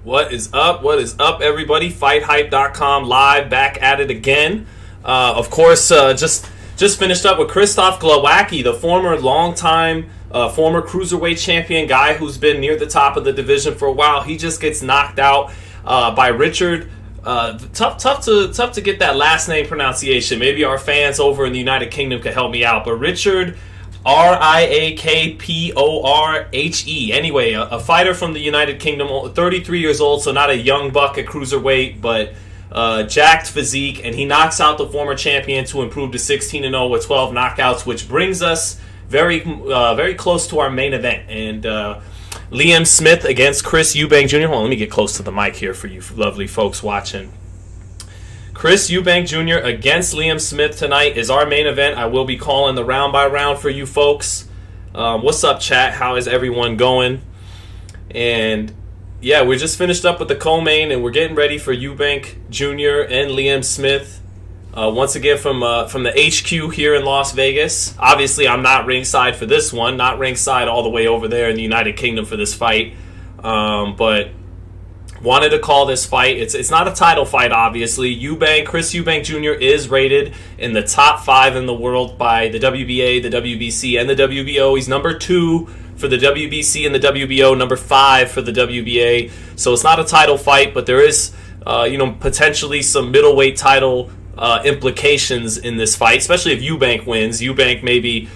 What is up? What is up, everybody? FightHype.com live, back at it again. Of course, just finished up with Krzysztof Glowacki, the former cruiserweight champion guy who's been near the top of the division for a while. He just gets knocked out by Richard. Tough to get that last name pronunciation. Maybe our fans over in the United Kingdom could help me out. But Richard, Riakporhe. Anyway, a fighter from the United Kingdom, 33 years old, so not a young buck at cruiserweight, but jacked physique, and he knocks out the former champion to improve to 16-0 with 12 knockouts, which brings us very close to our main event. And Liam Smith against Chris Eubank Jr. Hold on, let me get close to the mic here for you lovely folks watching. Chris Eubank Jr. against Liam Smith tonight is our main event. I will be calling the round by round for you folks. What's up, chat? How is everyone going? And yeah, we're just finished up with the co-main, and we're getting ready for Eubank Jr. and Liam Smith. Once again from the HQ here in Las Vegas. Obviously, I'm not ringside for this one. Not ringside all the way over there in the United Kingdom for this fight. But wanted to call this fight. It's not a title fight, obviously. Chris Eubank Jr. is rated in the top 5 in the world by the WBA, the WBC, and the WBO. He's number 2 for the WBC and the WBO, number 5 for the WBA. So it's not a title fight, but there is potentially some middleweight title implications in this fight, especially if Eubank wins. Eubank maybe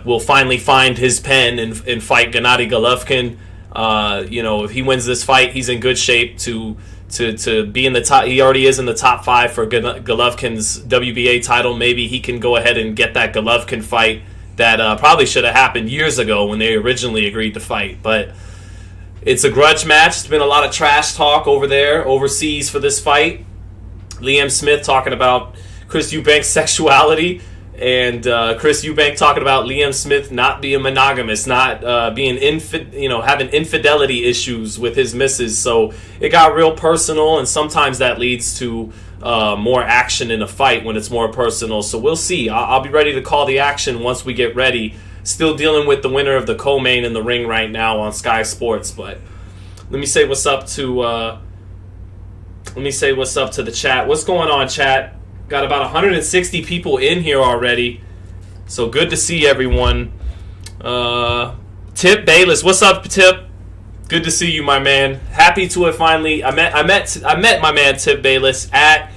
will finally find his pen and fight Gennady Golovkin. If he wins this fight, he's in good shape to be in the top. He already is in the top 5 for Golovkin's WBA title. Maybe he can go ahead and get that Golovkin fight that probably should have happened years ago when they originally agreed to fight. But it's a grudge match. There's been a lot of trash talk over there, overseas, for this fight. Liam Smith talking about Chris Eubank's sexuality, and Chris Eubank talking about Liam Smith not being monogamous, not having infidelity issues with his missus. So it got real personal, and sometimes that leads to more action in a fight when it's more personal. So we'll see. I'll be ready to call the action once we get ready. Still dealing with the winner of the co-main in the ring right now on Sky Sports. But let me say what's up to the chat. What's going on, chat? Got about 160 people in here already, so good to see everyone. Tip Bayless, what's up, Tip? Good to see you, my man. Happy to have finally. I met my man Tip Bayless at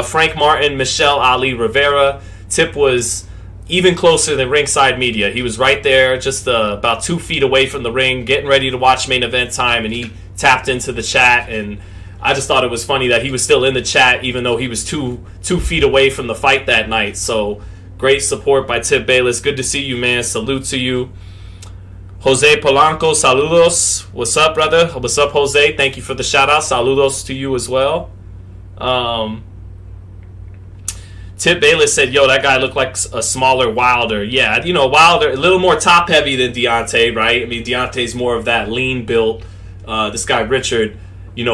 Frank Martin, Michelle Ali Rivera. Tip was even closer than ringside media. He was right there, just about 2 feet away from the ring, getting ready to watch main event time, and he tapped into the chat, and I just thought it was funny that he was still in the chat even though he was two feet away from the fight that night. So great support by Tip Bayless. Good to see you, man. Salute to you. Jose Polanco, saludos. What's up, brother? What's up, Jose? Thank you for the shout out. Saludos to you as well. Tip Bayless said, yo, that guy looked like a smaller Wilder. Yeah, Wilder, a little more top heavy than Deontay, right? I mean, Deontay's more of that lean built. This guy, Richard,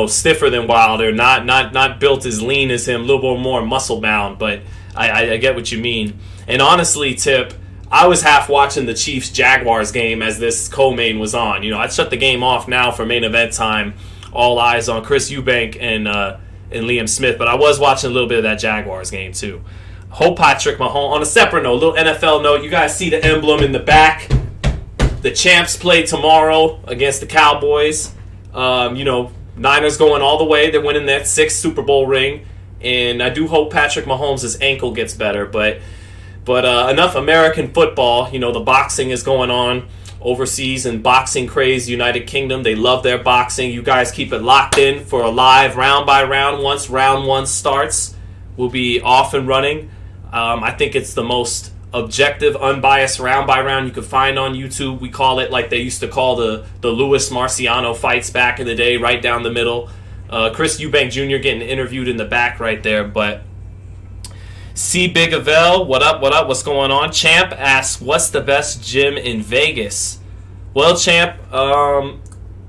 stiffer than Wilder, not built as lean as him, a little bit more muscle bound, but I get what you mean. And honestly, Tip, I was half watching the Chiefs-Jaguars game as this co-main was on. I'd shut the game off now for main event time, all eyes on Chris Eubank and Liam Smith, but I was watching a little bit of that Jaguars game too. Hope Patrick Mahomes. On a separate note, a little NFL note, you guys see the emblem in the back. The champs play tomorrow against the Cowboys. Niners going all the way. They're winning that 6th Super Bowl ring. And I do hope Patrick Mahomes' ankle gets better. But enough American football. The boxing is going on overseas in boxing craze, United Kingdom. They love their boxing. You guys keep it locked in for a live round by round. Once round 1 starts, we'll be off and running. I think it's the most objective, unbiased round by round you could find on YouTube. We call it like they used to call the Luis Marciano fights back in the day, right down the middle. Chris Eubank Jr. getting interviewed in the back right there. But C. Big Avel, what up, what's going on? Champ asks, what's the best gym in Vegas? Well, Champ,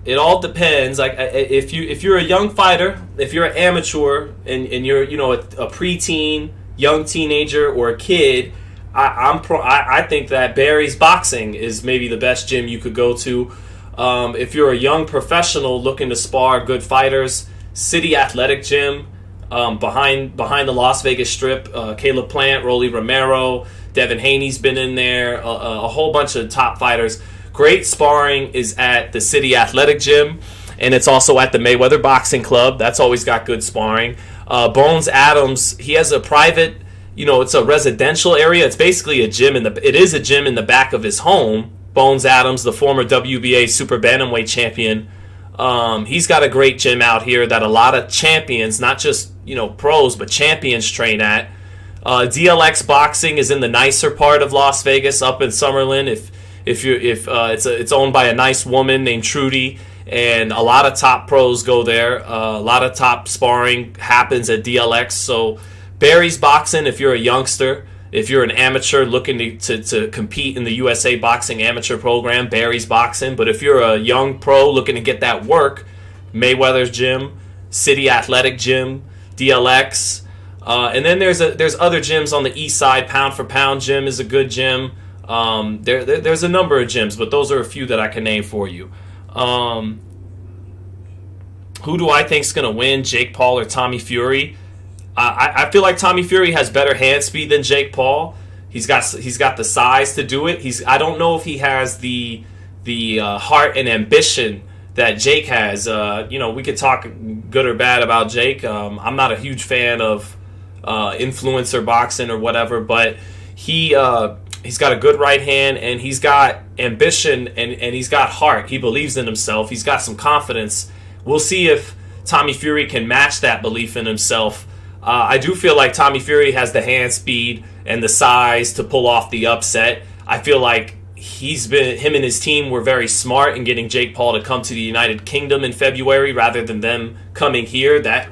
it all depends. Like, if you're a young fighter, if you're an amateur and you're a preteen, young teenager, or a kid, I think that Barry's Boxing is maybe the best gym you could go to. If you're a young professional looking to spar good fighters, City Athletic Gym, behind the Las Vegas Strip, Caleb Plant, Rolly Romero, Devin Haney's been in there, a whole bunch of top fighters. Great sparring is at the City Athletic Gym, and it's also at the Mayweather Boxing Club. That's always got good sparring. Bones Adams, he has a private, it's a residential area. It's basically a gym it is a gym in the back of his home. Bones Adams, the former WBA Super Bantamweight champion, he's got a great gym out here that a lot of champions, not just pros, but champions train at. DLX Boxing is in the nicer part of Las Vegas, up in Summerlin. It's owned by a nice woman named Trudy, and a lot of top pros go there. A lot of top sparring happens at DLX. So Barry's Boxing, if you're a youngster, if you're an amateur looking to compete in the USA Boxing Amateur Program, Barry's Boxing. But if you're a young pro looking to get that work, Mayweather's Gym, City Athletic Gym, DLX. And then there's other gyms on the east side. Pound for Pound Gym is a good gym. There's a number of gyms, but those are a few that I can name for you. Who do I think's going to win, Jake Paul or Tommy Fury? I feel like Tommy Fury has better hand speed than Jake Paul. He's got the size to do it. I don't know if he has the heart and ambition that Jake has. We could talk good or bad about Jake. I'm not a huge fan of influencer boxing or whatever, but he's got a good right hand, and he's got ambition, and he's got heart. He believes in himself. He's got some confidence. We'll see if Tommy Fury can match that belief in himself. I do feel like Tommy Fury has the hand speed and the size to pull off the upset. I feel like him and his team were very smart in getting Jake Paul to come to the United Kingdom in February rather than them coming here. That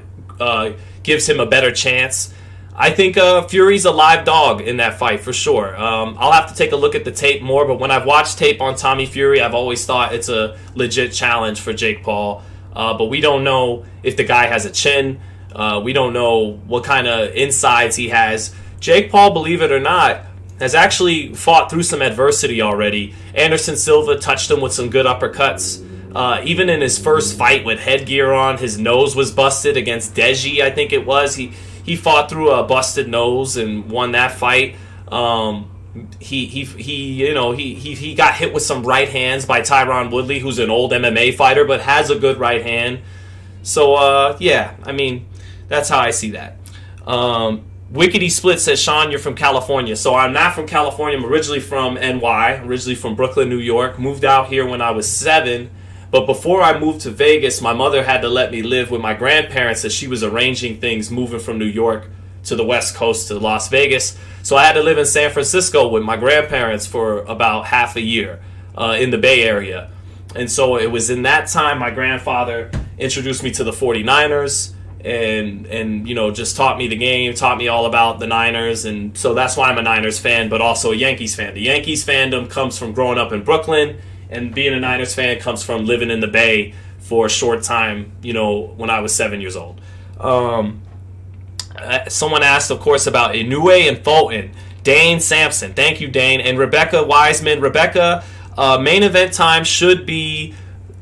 gives him a better chance. I think Fury's a live dog in that fight for sure. I'll have to take a look at the tape more, but when I've watched tape on Tommy Fury, I've always thought it's a legit challenge for Jake Paul. But we don't know if the guy has a chin. We don't know what kind of insides he has. Jake Paul, believe it or not, has actually fought through some adversity already. Anderson Silva touched him with some good uppercuts. Even in his first fight with headgear on, his nose was busted against Deji, I think it was. He fought through a busted nose and won that fight. He got hit with some right hands by Tyron Woodley, who's an old MMA fighter but has a good right hand. So that's how I see that. Wickety Split says, Sean, you're from California. So I'm not from California. I'm originally from NY, originally from Brooklyn, New York. Moved out here when I was 7. But before I moved to Vegas, my mother had to let me live with my grandparents as she was arranging things, moving from New York to the West Coast to Las Vegas. So I had to live in San Francisco with my grandparents for about half a year in the Bay Area. And so it was in that time my grandfather introduced me to the 49ers and just taught me the game, taught me all about the Niners. And so that's why I'm a Niners fan, but also a Yankees fan. The Yankees fandom comes from growing up in Brooklyn, and being a Niners fan comes from living in the Bay for a short time, when I was 7 years old. Someone asked, of course, about Inoue and Fulton. Dane Sampson. Thank you, Dane. And Rebecca Wiseman. Rebecca, main event time should be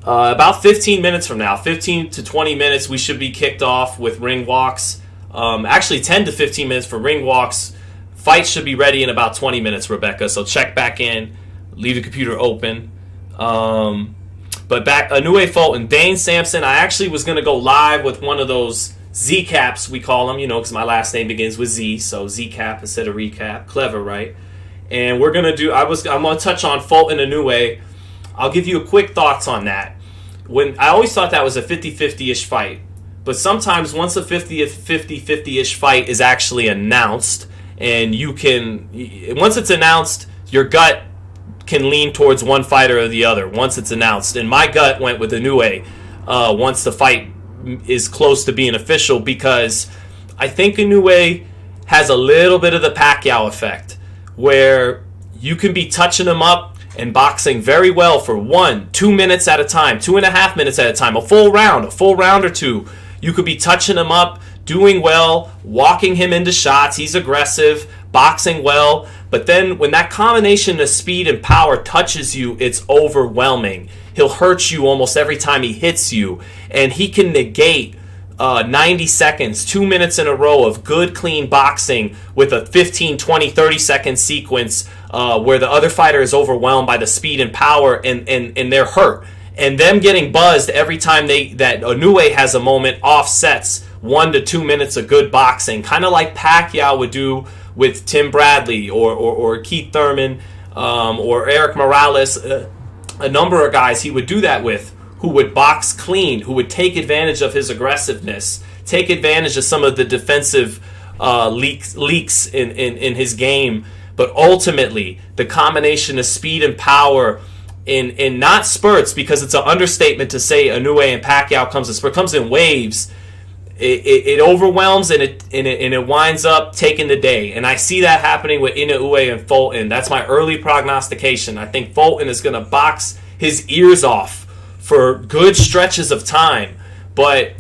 about 15 minutes from now. 15 to 20 minutes, we should be kicked off with ring walks. Actually, 10 to 15 minutes for ring walks. Fight should be ready in about 20 minutes, Rebecca. So check back in. Leave the computer open. But back, Inoue Fulton. Dane Sampson, I actually was going to go live with one of those Z-caps, we call them, because my last name begins with Z, so Z-cap instead of recap. Clever, right? And we're going to do, I'm going to touch on Fulton Inoue. I'll give you a quick thoughts on that. I always thought that was a 50-50-ish fight. But sometimes once a 50-50-ish fight is actually announced, and once it's announced, your gut can lean towards one fighter or the other once it's announced. And my gut went with Inoue once the fight is close to being official, because I think Inoue has a little bit of the Pacquiao effect, where you can be touching him up and boxing very well for 1-2 minutes at a time, 2.5 minutes at a time, a full round or two. You could be touching him up, doing well, walking him into shots. He's aggressive, boxing well, but then when that combination of speed and power touches you, it's overwhelming. He'll hurt you almost every time he hits you, and he can negate 90 seconds, 2 minutes in a row of good, clean boxing with a 15, 20, 30-second sequence where the other fighter is overwhelmed by the speed and power, and they're hurt. And them getting buzzed every time that Inoue has a moment offsets 1 to 2 minutes of good boxing, kind of like Pacquiao would do with Tim Bradley or Keith Thurman or Eric Morales, a number of guys he would do that with, who would box clean, who would take advantage of his aggressiveness, take advantage of some of the defensive leaks in his game. But ultimately, the combination of speed and power in not spurts, because it's an understatement to say Inoue and Pacquiao comes in waves. It overwhelms and it winds up taking the day. And I see that happening with Inoue and Fulton. That's my early prognostication. I think Fulton is going to box his ears off for good stretches of time, but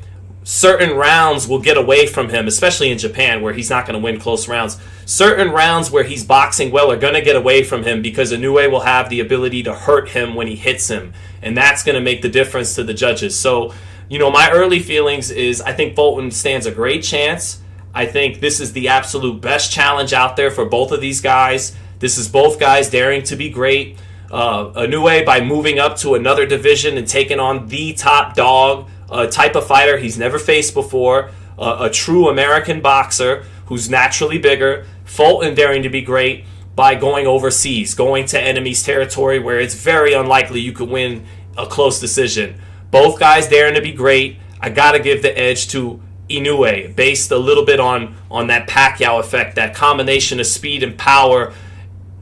certain rounds will get away from him, especially in Japan where he's not going to win close rounds. Certain rounds where he's boxing well are going to get away from him because Inoue will have the ability to hurt him when he hits him, and that's going to make the difference to the judges. So, my early feelings is I think Fulton stands a great chance. I think this is the absolute best challenge out there for both of these guys. This is both guys daring to be great. Inoue, by moving up to another division and taking on the top dog, type of fighter he's never faced before, a true American boxer who's naturally bigger. Fulton daring to be great by going overseas, going to enemy's territory where it's very unlikely you could win a close decision. Both guys daring to be great. I got to give the edge to Inoue, based a little bit on that Pacquiao effect, that combination of speed and power.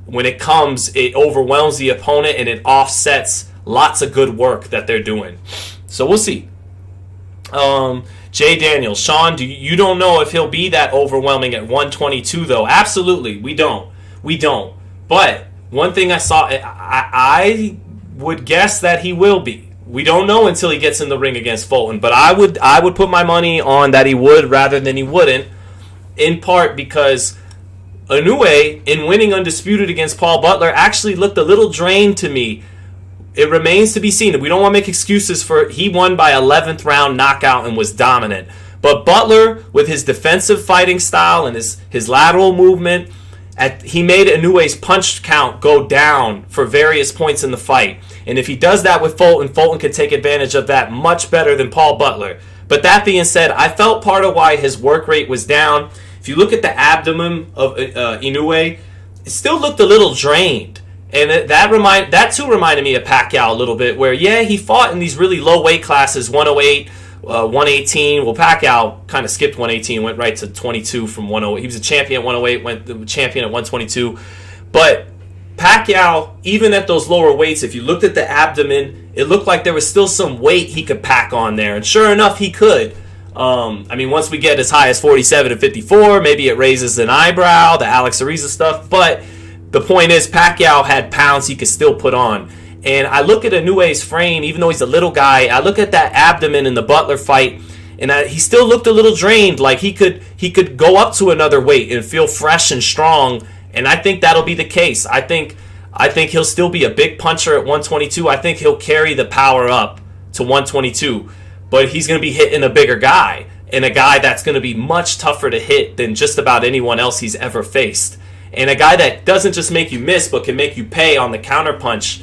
When it comes, it overwhelms the opponent and it offsets lots of good work that they're doing. So we'll see. Jay Daniels, Sean, you don't know if he'll be that overwhelming at 122 though. Absolutely, we don't. But one thing I saw, I would guess that he will be. We don't know until he gets in the ring against Fulton, but I would put my money on that he would rather than he wouldn't, in part because Inoue, in winning undisputed against Paul Butler, actually looked a little drained to me. It remains to be seen. We don't want to make excuses for he won by 11th round knockout and was dominant. But Butler, with his defensive fighting style and his lateral movement, he made Inoue's punch count go down for various points in the fight. And if he does that with Fulton, Fulton can take advantage of that much better than Paul Butler. But that being said, I felt part of why his work rate was down. If you look at the abdomen of Inoue, it still looked a little drained. And that too reminded me of Pacquiao a little bit, where, yeah, he fought in these really low weight classes, 108, 118. Well, Pacquiao kind of skipped 118, went right to 22 from 108. He was a champion at 108, went the champion at 122. But Pacquiao, even at those lower weights, if you looked at the abdomen, it looked like there was still some weight he could pack on there. And sure enough, he could. Once we get as high as 47 and 54, maybe it raises an eyebrow, the Alex Ariza stuff. But the point is, Pacquiao had pounds he could still put on. And I look at Inoue's frame, even though he's a little guy, I look at that abdomen in the Butler fight, and he still looked a little drained, like he could go up to another weight and feel fresh and strong. And I think that'll be the case. I think he'll still be a big puncher at 122. I think he'll carry the power up to 122. But he's going to be hitting a bigger guy, and a guy that's going to be much tougher to hit than just about anyone else he's ever faced. And a guy that doesn't just make you miss, but can make you pay on the counterpunch.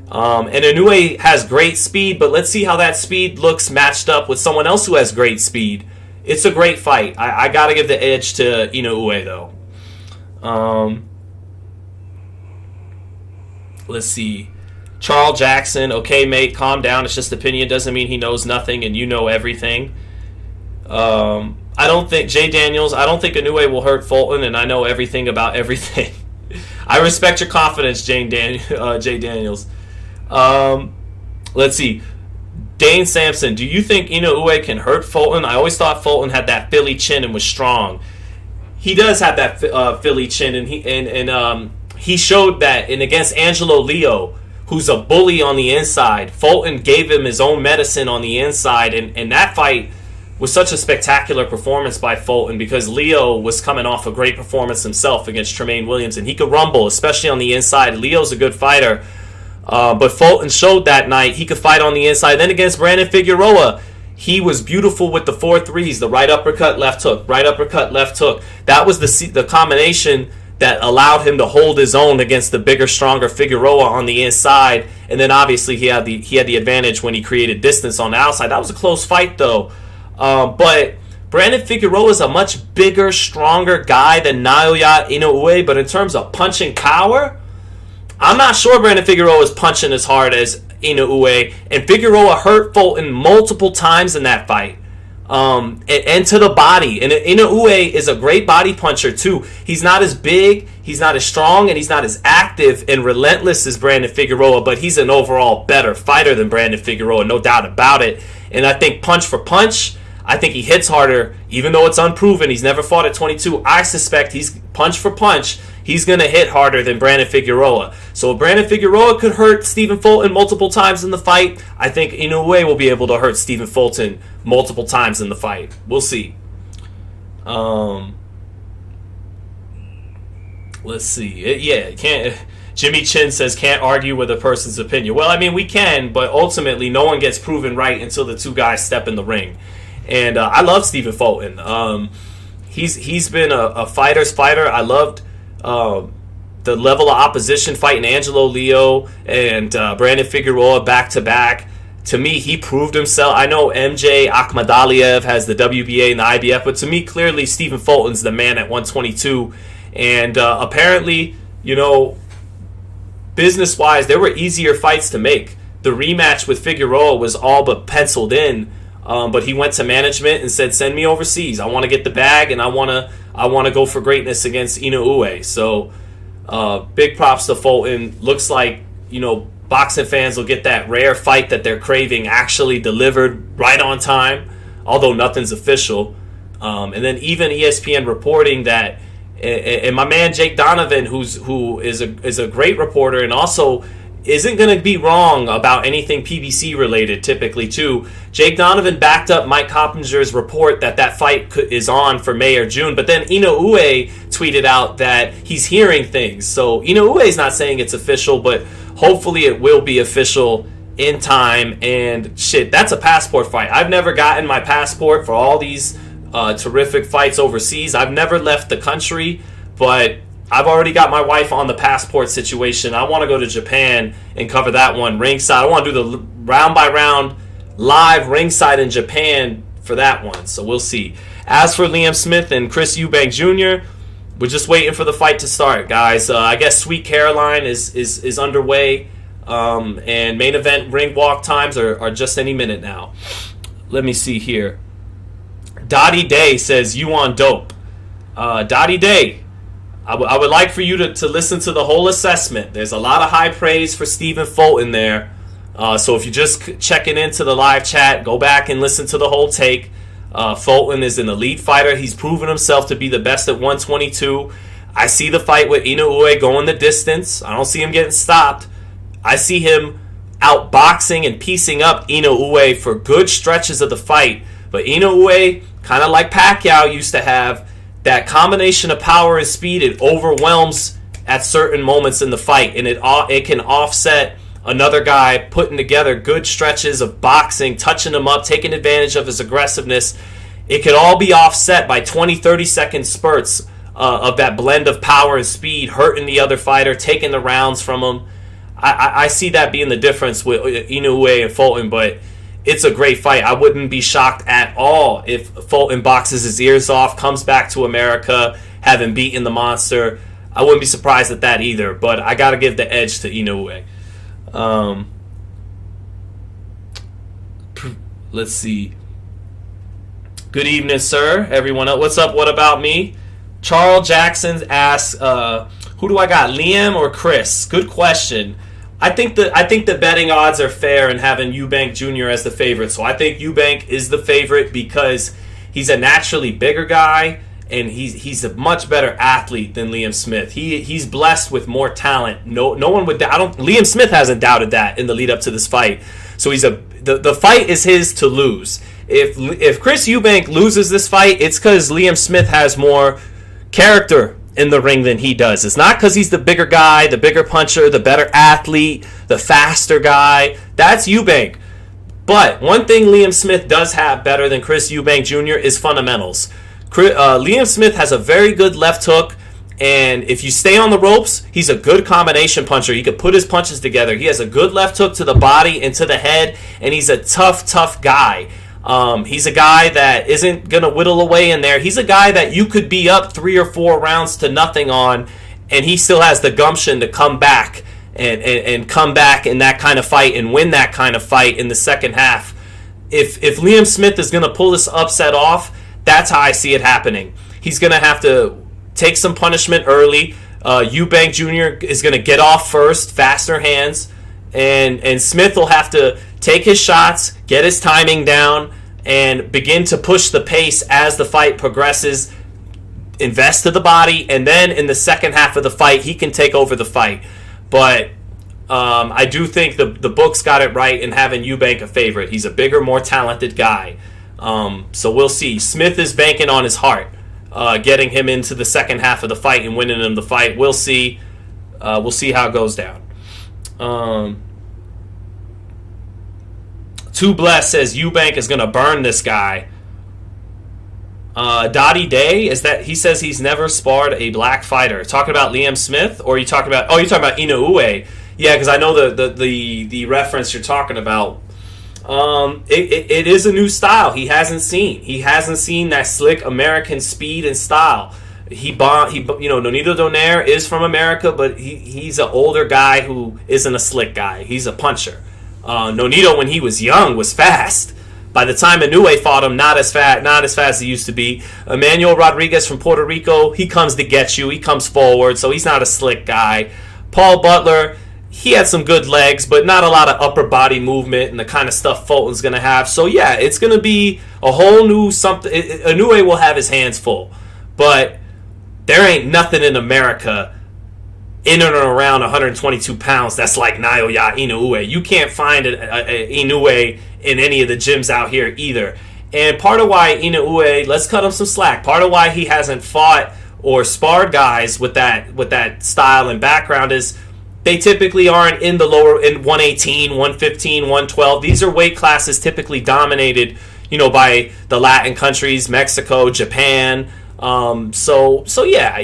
And Inoue has great speed, but let's see how that speed looks matched up with someone else who has great speed. It's a great fight. I got to give the edge to Inoue, though. Let's see. Charles Jackson, okay, mate, calm down. It's just opinion. Doesn't mean he knows nothing and you know everything. I don't think, Jay Daniels, I don't think Inoue will hurt Fulton, and I know everything about everything. I respect your confidence, Jay Daniels. Let's see. Dane Sampson, do you think Inoue can hurt Fulton? I always thought Fulton had that Philly chin and was strong. He does have that Philly chin, and he showed that. And against Angelo Leo, who's a bully on the inside, Fulton gave him his own medicine on the inside, and that fight was such a spectacular performance by Fulton because Leo was coming off a great performance himself against Tremaine Williams, and he could rumble, especially on the inside. Leo's a good fighter, but Fulton showed that night he could fight on the inside. Then against Brandon Figueroa, he was beautiful with the 4-3s, the right uppercut, left hook, right uppercut, left hook. That was the combination that allowed him to hold his own against the bigger, stronger Figueroa on the inside. And then obviously he had the advantage when he created distance on the outside. That was a close fight though. But Brandon Figueroa is a much bigger, stronger guy than Naoya Inoue. But in terms of punching power, I'm not sure Brandon Figueroa is punching as hard as Inoue. And Figueroa hurt Fulton multiple times in that fight. And to the body. And Inoue is a great body puncher too. He's not as big, he's not as strong, and he's not as active and relentless as Brandon Figueroa, but he's an overall better fighter than Brandon Figueroa, no doubt about it. And I think punch for punch, I think he hits harder, even though it's unproven. He's never fought at 22. I suspect he's punch for punch, he's going to hit harder than Brandon Figueroa. So if Brandon Figueroa could hurt Stephen Fulton multiple times in the fight, I think Inoue will be able to hurt Stephen Fulton multiple times in the fight. We'll see. Let's see. Can't. Jimmy Chin says can't argue with a person's opinion. Well, I mean we can, but ultimately no one gets proven right until the two guys step in the ring. And I love Stephen Fulton. He's been a fighter's fighter. I loved the level of opposition fighting Angelo Leo and Brandon Figueroa back to back. To me, he proved himself. I know MJ Akhmadaliev has the WBA and the IBF, but to me, clearly, Stephen Fulton's the man at 122. And apparently, business-wise, there were easier fights to make. The rematch with Figueroa was all but penciled in, but he went to management and said, "Send me overseas. I want to get the bag, and I want to go for greatness against Inoue." So, big props to Fulton. Looks like boxing fans will get that rare fight that they're craving actually delivered right on time, although nothing's official. And then even ESPN reporting that, and my man Jake Donovan, who is a great reporter and also isn't going to be wrong about anything PBC related typically too. Jake Donovan backed up Mike Coppinger's report that fight is on for May or June, but then Inoue tweeted out that he's hearing things. So Inoue's not saying it's official, but hopefully it will be official in time. And shit, that's a passport fight. I've never gotten my passport for all these terrific fights overseas. I've never left the country, but I've already got my wife on the passport situation. I want to go to Japan and cover that one ringside. I want to do the round by round live ringside in Japan for that one. So we'll see. As for Liam Smith and Chris Eubank Jr., we're just waiting for the fight to start, guys. I guess Sweet Caroline is underway, and main event ring walk times are just any minute now. Let me see here. Dottie Day says, "You on dope." Dottie Day, I would like for you to listen to the whole assessment. There's a lot of high praise for Stephen Fulton there. So if you're just checking into the live chat, go back and listen to the whole take. Fulton is an elite fighter. He's proven himself to be the best at 122. I see the fight with Inoue going the distance. I don't see him getting stopped. I see him outboxing and piecing up Inoue for good stretches of the fight. But Inoue, kind of like Pacquiao used to have, that combination of power and speed, it overwhelms at certain moments in the fight, and it can offset another guy putting together good stretches of boxing, touching him up, taking advantage of his aggressiveness. It could all be offset by 20, 30-second spurts of that blend of power and speed, hurting the other fighter, taking the rounds from him. I see that being the difference with Inoue and Fulton, but it's a great fight. I wouldn't be shocked at all if Fulton boxes his ears off, comes back to America, having beaten the monster. I wouldn't be surprised at that either, but I got to give the edge to Inoue. Let's see. Good evening, sir. Everyone else. What's up? What about me? Charles Jackson asks, who do I got, Liam or Chris? Good question. I think the betting odds are fair in having Eubank Jr. as the favorite. So I think Eubank is the favorite because he's a naturally bigger guy and he's a much better athlete than Liam Smith. He's blessed with more talent. No one would. Liam Smith hasn't doubted that in the lead up to this fight. So the fight is his to lose. if Chris Eubank loses this fight, it's because Liam Smith has more character in the ring than he does. It's not because he's the bigger guy, the bigger puncher, the better athlete, the faster guy. That's Eubank. But one thing Liam Smith does have better than Chris Eubank Jr. is fundamentals. Liam Smith has a very good left hook, and if you stay on the ropes, he's a good combination puncher. He can put his punches together. He has a good left hook to the body and to the head, and he's a tough guy. He's a guy that isn't going to whittle away in there. He's a guy that you could be up 3 or 4 rounds to nothing on, and he still has the gumption to come back and come back in that kind of fight and win that kind of fight in the second half. If Liam Smith is going to pull this upset off, that's how I see it happening. He's going to have to take some punishment early. Eubank Jr. is going to get off first, faster hands, and Smith will have to take his shots, get his timing down, and begin to push the pace as the fight progresses, invest to the body, and then in the second half of the fight, he can take over the fight. But I do think the books got it right in having Eubank a favorite. He's a bigger, more talented guy. So we'll see. Smith is banking on his heart, getting him into the second half of the fight and winning him the fight. We'll see. We'll see how it goes down. Too Blessed says Eubank is going to burn this guy. Dottie Day, is that he says he's never sparred a black fighter. Talking about Liam Smith, or are you talking about? Oh, you're talking about Inoue. Yeah, because I know the reference you're talking about. It is a new style he hasn't seen. He hasn't seen that slick American speed and style. Nonito Donaire is from America, but he's an older guy who isn't a slick guy. He's a puncher. Nonito, when he was young, was fast. By the time Inoue fought him, not as fast as he used to be. Emmanuel Rodriguez from Puerto Rico, he comes to get you. He comes forward, so he's not a slick guy. Paul Butler, he had some good legs, but not a lot of upper body movement and the kind of stuff Fulton's going to have. So, yeah, it's going to be a whole new something. Inoue will have his hands full. But there ain't nothing in America in and around 122 pounds that's like Naoya Inoue. You can't find a Inoue in any of the gyms out here either. And part of why Inoue, let's cut him some slack, part of why he hasn't fought or sparred guys with that style and background is they typically aren't in the lower, in 118, 115, 112. These are weight classes typically dominated, by the Latin countries, Mexico, Japan. So yeah,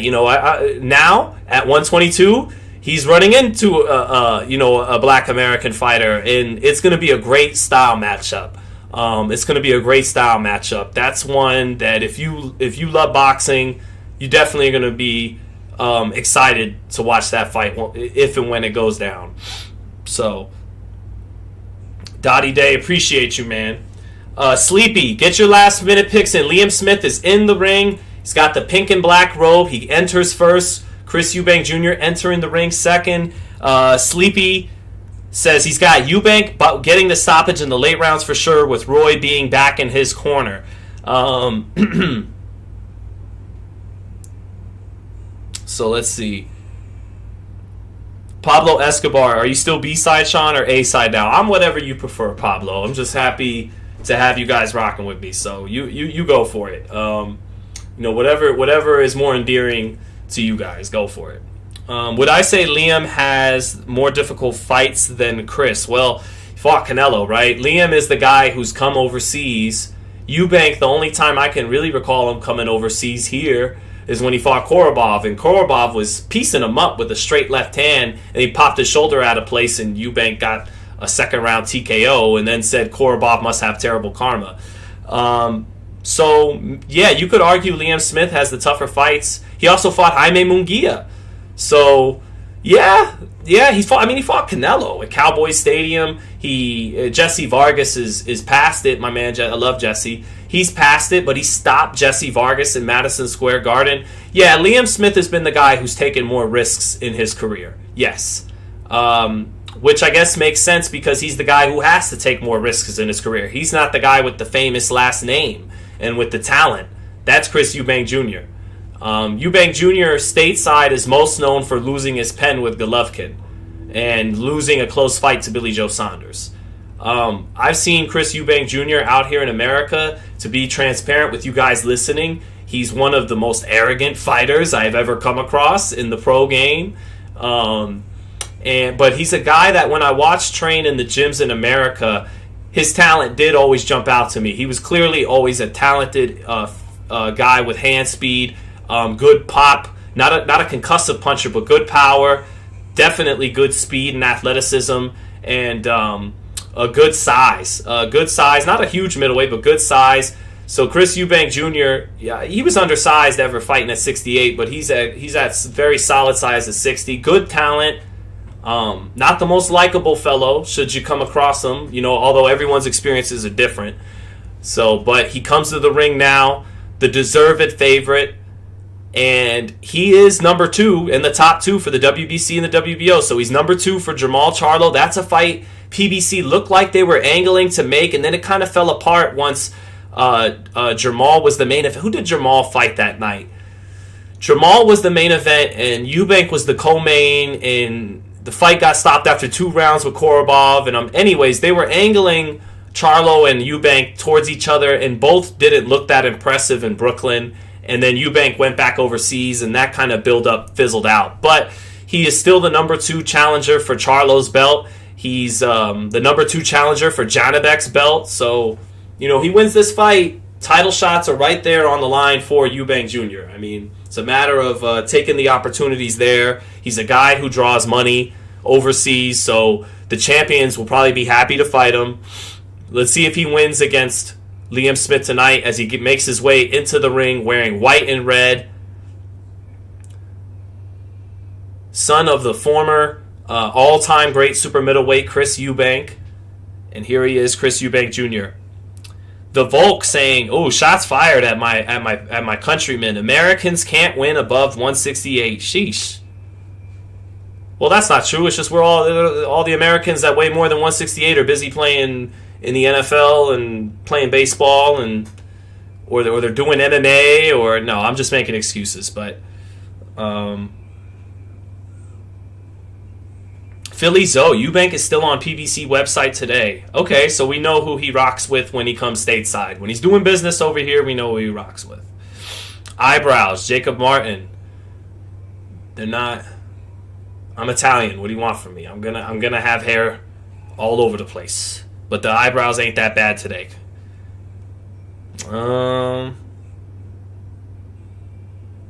now at 122, he's running into a black American fighter, and it's going to be a great style matchup. That's one that if you love boxing, you definitely are going to be excited to watch that fight if and when it goes down. So, Dottie Day, appreciate you, man. Sleepy, get your last minute picks in. Liam Smith is in the ring. He's got the pink and black robe. He enters first. Chris Eubank Jr. entering the ring second. Sleepy says he's got Eubank but getting the stoppage in the late rounds for sure, with Roy being back in his corner. So let's see. Pablo Escobar, are you still B-side, Sean, or A-side now? I'm whatever you prefer, Pablo. I'm just happy to have you guys rocking with me. So you go for it. Whatever is more endearing to you guys, go for it. Would I say Liam has more difficult fights than Chris? Well, he fought Canelo, right? Liam is the guy who's come overseas. Eubank, the only time I can really recall him coming overseas here is when he fought Korobov, and Korobov was piecing him up with a straight left hand, and he popped his shoulder out of place, and Eubank got a second-round TKO, and then said Korobov must have terrible karma. So, yeah, you could argue Liam Smith has the tougher fights. He also fought Jaime Munguia. So, yeah, he fought Canelo at Cowboy Stadium. Jesse Vargas is past it, my man. I love Jesse. He's past it, but he stopped Jesse Vargas in Madison Square Garden. Yeah, Liam Smith has been the guy who's taken more risks in his career. Yes. Which I guess makes sense because he's the guy who has to take more risks in his career. He's not the guy with the famous last name and with the talent. That's Chris Eubank Jr. Eubank Jr. stateside is most known for losing his pen with Golovkin and losing a close fight to Billy Joe Saunders. I've seen Chris Eubank Jr. out here in America. To be transparent with you guys listening, he's one of the most arrogant fighters I've ever come across in the pro game. But he's a guy that when I watched train in the gyms in America, his talent did always jump out to me. He was clearly always a talented guy with hand speed, good pop, not a concussive puncher, but good power, definitely good speed and athleticism, and a good size. Not a huge middleweight, but good size. So Chris Eubank Jr., yeah, he was undersized ever fighting at 68, but he's at very solid size at 60. Good talent. Not the most likable fellow, should you come across him, although everyone's experiences are different. So, but he comes to the ring now, the deserved favorite, and he is number 2 in the top 2 for the WBC and the WBO. So he's number 2 for Jermall Charlo. That's a fight PBC looked like they were angling to make, and then it kind of fell apart once Jermall was the main event. Who did Jermall fight that night? Jermall was the main event, and Eubank was the co-main, and the fight got stopped after 2 rounds with Korobov. And anyways, they were angling Charlo and Eubank towards each other, and both didn't look that impressive in Brooklyn. And then Eubank went back overseas, and that kind of build-up fizzled out. But he is still the number 2 challenger for Charlo's belt. He's the number 2 challenger for Janibek's belt. So, he wins this fight. Title shots are right there on the line for Eubank Jr. I mean, it's a matter of taking the opportunities there. He's a guy who draws money overseas, so the champions will probably be happy to fight him. Let's see if he wins against Liam Smith tonight as he makes his way into the ring wearing white and red. Son of the former all-time great super middleweight Chris Eubank. And here he is, Chris Eubank Jr. The Volk saying, "Oh, shots fired at my countrymen. Americans can't win above 168." Sheesh. Well, that's not true. It's just we're all the Americans that weigh more than 168 are busy playing in the NFL and playing baseball, or they're doing MMA, or no, I'm just making excuses. But Philly Zoe, Eubank is still on PBC website today. Okay, so we know who he rocks with when he comes stateside. When he's doing business over here, we know who he rocks with. Eyebrows, Jacob Martin. They're not. I'm Italian. What do you want from me? I'm gonna have hair all over the place, but the eyebrows ain't that bad today.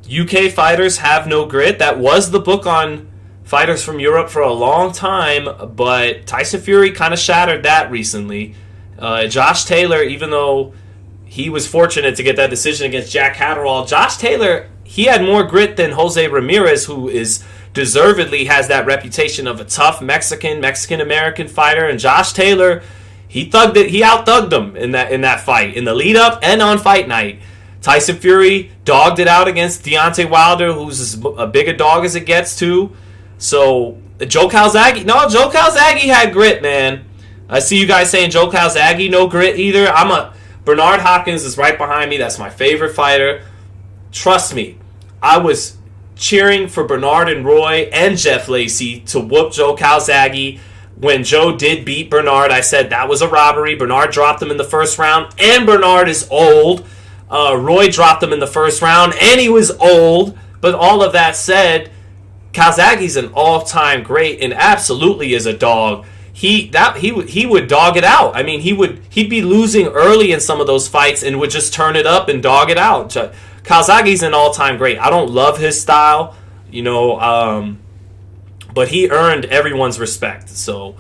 UK fighters have no grit. That was the book on fighters from Europe for a long time, but Tyson Fury kind of shattered that recently. Josh Taylor, even though he was fortunate to get that decision against Jack Catterall, Josh Taylor, he had more grit than Jose Ramirez, who is deservedly has that reputation of a tough Mexican-American fighter. And Josh Taylor, he out-thugged him in that fight, in the lead-up and on fight night. Tyson Fury dogged it out against Deontay Wilder, who's as big a dog as it gets, too. So, Joe Calzaghe had grit, man. I see you guys saying Joe Calzaghe, no grit either. Bernard Hopkins is right behind me. That's my favorite fighter. Trust me, I was cheering for Bernard and Roy and Jeff Lacey to whoop Joe Calzaghe. When Joe did beat Bernard, I said that was a robbery. Bernard dropped him in the first round, and Bernard is old. Roy dropped him in the first round, and he was old. But all of that said, Calzaghe's an all-time great and absolutely is a dog. He would dog it out. I mean, he'd be losing early in some of those fights and would just turn it up and dog it out. Calzaghe's an all-time great. I don't love his style, but he earned everyone's respect. So,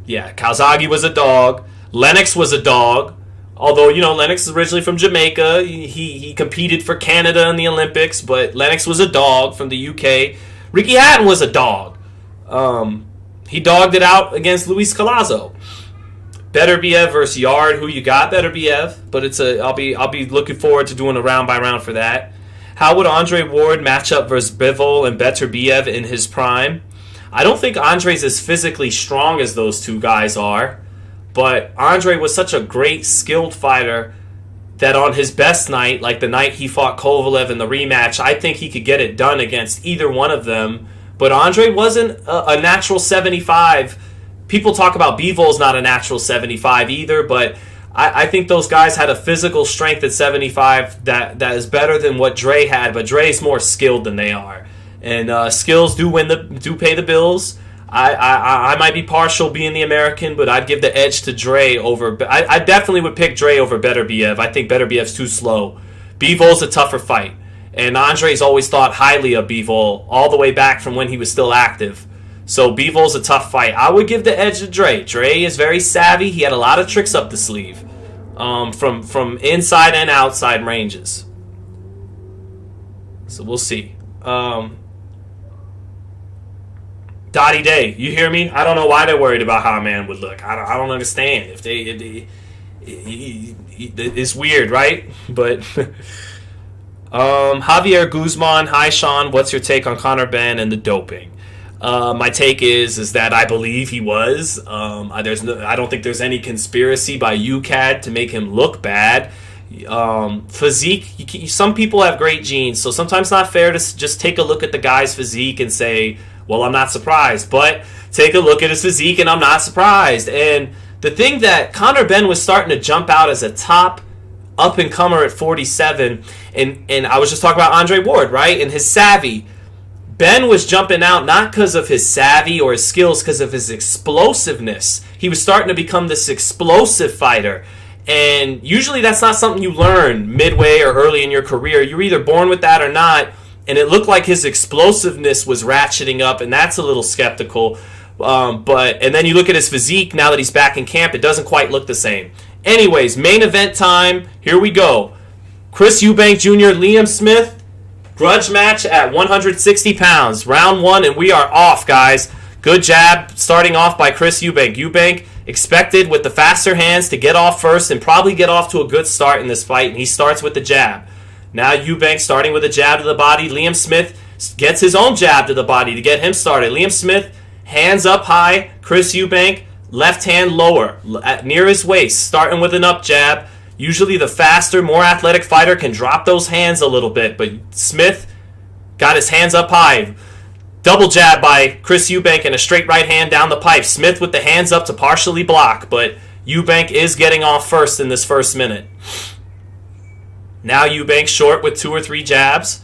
yeah, Calzaghe was a dog. Lennox was a dog. Although, Lennox is originally from Jamaica. He competed for Canada in the Olympics, but Lennox was a dog from the UK. Ricky Hatton was a dog. He dogged it out against Luis Collazo. Beterbiev versus Yard. Who you got? Beterbiev. But I'll be looking forward to doing a round by round for that. How would Andre Ward match up versus Bivol and Beterbiev in his prime? I don't think Andre's as physically strong as those two guys are. But Andre was such a great, skilled fighter that on his best night, like the night he fought Kovalev in the rematch, I think he could get it done against either one of them. But Andre wasn't a natural 75 people talk about Bivol not a natural 75 either, but I think those guys had a physical strength at 75 that is better than what Dre had, but Dre's more skilled than they are. And skills do pay the bills. I might be partial being the American, but I'd give the edge to Dre over. I definitely would pick Dre over Beterbiev. I think Beterbiev's too slow. Bivol's a tougher fight, and Andre's always thought highly of Bivol all the way back from when he was still active. So Bivol's a tough fight. I would give the edge to Dre. Dre is very savvy. He had a lot of tricks up the sleeve, from inside and outside ranges. So we'll see. Dottie Day, you hear me? I don't know why they're worried about how a man would look. I don't understand. It's weird, right? But Javier Guzman, hi Sean, what's your take on Conor Benn and the doping? My take is that I believe he was. I don't think there's any conspiracy by UCAD to make him look bad. Physique, some people have great genes, so sometimes it's not fair to just take a look at the guy's physique and say, well, I'm not surprised. But take a look at his physique and I'm not surprised. And the thing that Conor Benn was starting to jump out as a top up-and-comer at 47, and I was just talking about Andre Ward, right? And his savvy. Ben was jumping out not because of his savvy or his skills, because of his explosiveness. He was starting to become this explosive fighter. And usually that's not something you learn midway or early in your career. You're either born with that or not. And it looked like his explosiveness was ratcheting up, and that's a little skeptical. And then you look at his physique now that he's back in camp, it doesn't quite look the same. Anyways, main event time. Here we go. Chris Eubank Jr., Liam Smith, grudge match at 160 pounds. Round 1, and we are off, guys. Good jab starting off by Chris Eubank. Eubank expected with the faster hands to get off first and probably get off to a good start in this fight, and he starts with the jab. Now Eubank starting with a jab to the body. Liam Smith gets his own jab to the body to get him started. Liam Smith, hands up high. Chris Eubank, left hand lower, near his waist, starting with an up jab. Usually the faster, more athletic fighter can drop those hands a little bit, but Smith got his hands up high. Double jab by Chris Eubank and a straight right hand down the pipe. Smith with the hands up to partially block, but Eubank is getting off first in this first minute. Now Eubank short with 2 or 3 jabs.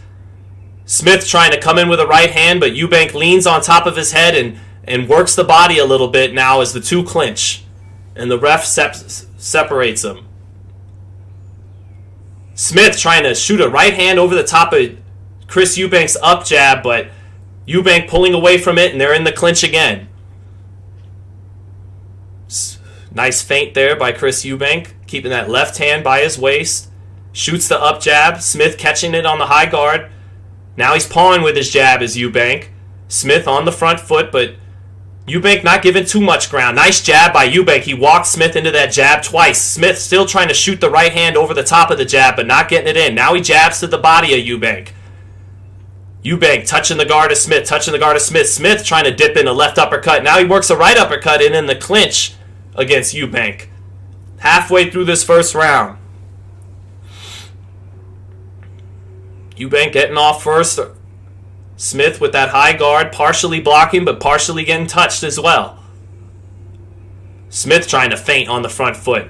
Smith trying to come in with a right hand, but Eubank leans on top of his head and works the body a little bit now as the two clinch. And the ref separates them. Smith trying to shoot a right hand over the top of Chris Eubank's up jab, but Eubank pulling away from it, and they're in the clinch again. Nice feint there by Chris Eubank, keeping that left hand by his waist. Shoots the up jab. Smith catching it on the high guard. Now he's pawing with his jab as Eubank. Smith on the front foot, but Eubank not giving too much ground. Nice jab by Eubank. He walked Smith into that jab twice. Smith still trying to shoot the right hand over the top of the jab, but not getting it in. Now he jabs to the body of Eubank. Eubank touching the guard of Smith, touching the guard of Smith. Smith trying to dip in a left uppercut. Now he works a right uppercut in the clinch against Eubank. Halfway through this first round. Eubank getting off first. Smith with that high guard, partially blocking, but partially getting touched as well. Smith trying to feint on the front foot.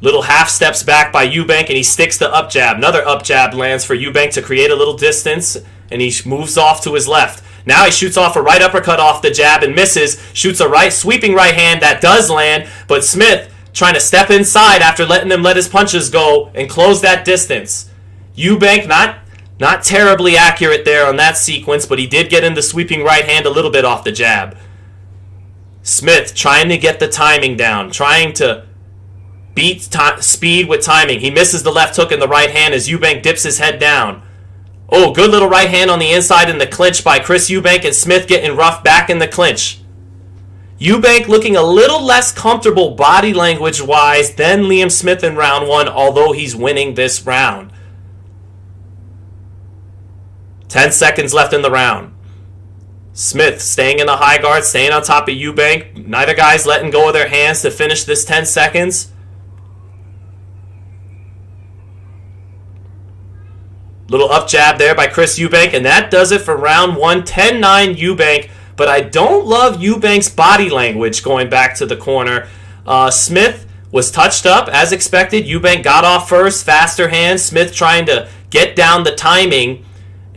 Little half steps back by Eubank, and he sticks the up jab. Another up jab lands for Eubank to create a little distance, and he moves off to his left. Now he shoots off a right uppercut off the jab and misses. Shoots a right sweeping right hand that does land, but Smith trying to step inside after letting him let his punches go and close that distance. Eubank not terribly accurate there on that sequence, but he did get in the sweeping right hand a little bit off the jab. Smith trying to get the timing down, trying to beat speed with timing. He misses the left hook in the right hand as Eubank dips his head down. Oh, good little right hand on the inside in the clinch by Chris Eubank, and Smith getting rough back in the clinch. Eubank looking a little less comfortable body language-wise than Liam Smith in round 1, although he's winning this round. 10 seconds left in the round. Smith staying in the high guard, staying on top of Eubank. Neither guy's letting go of their hands to finish this 10 seconds. Little up jab there by Chris Eubank, and that does it for round 1. 10-9 Eubank. but I don't love Eubank's body language going back to the corner. Smith was touched up as expected. Eubank got off first, faster hands. Smith trying to get down the timing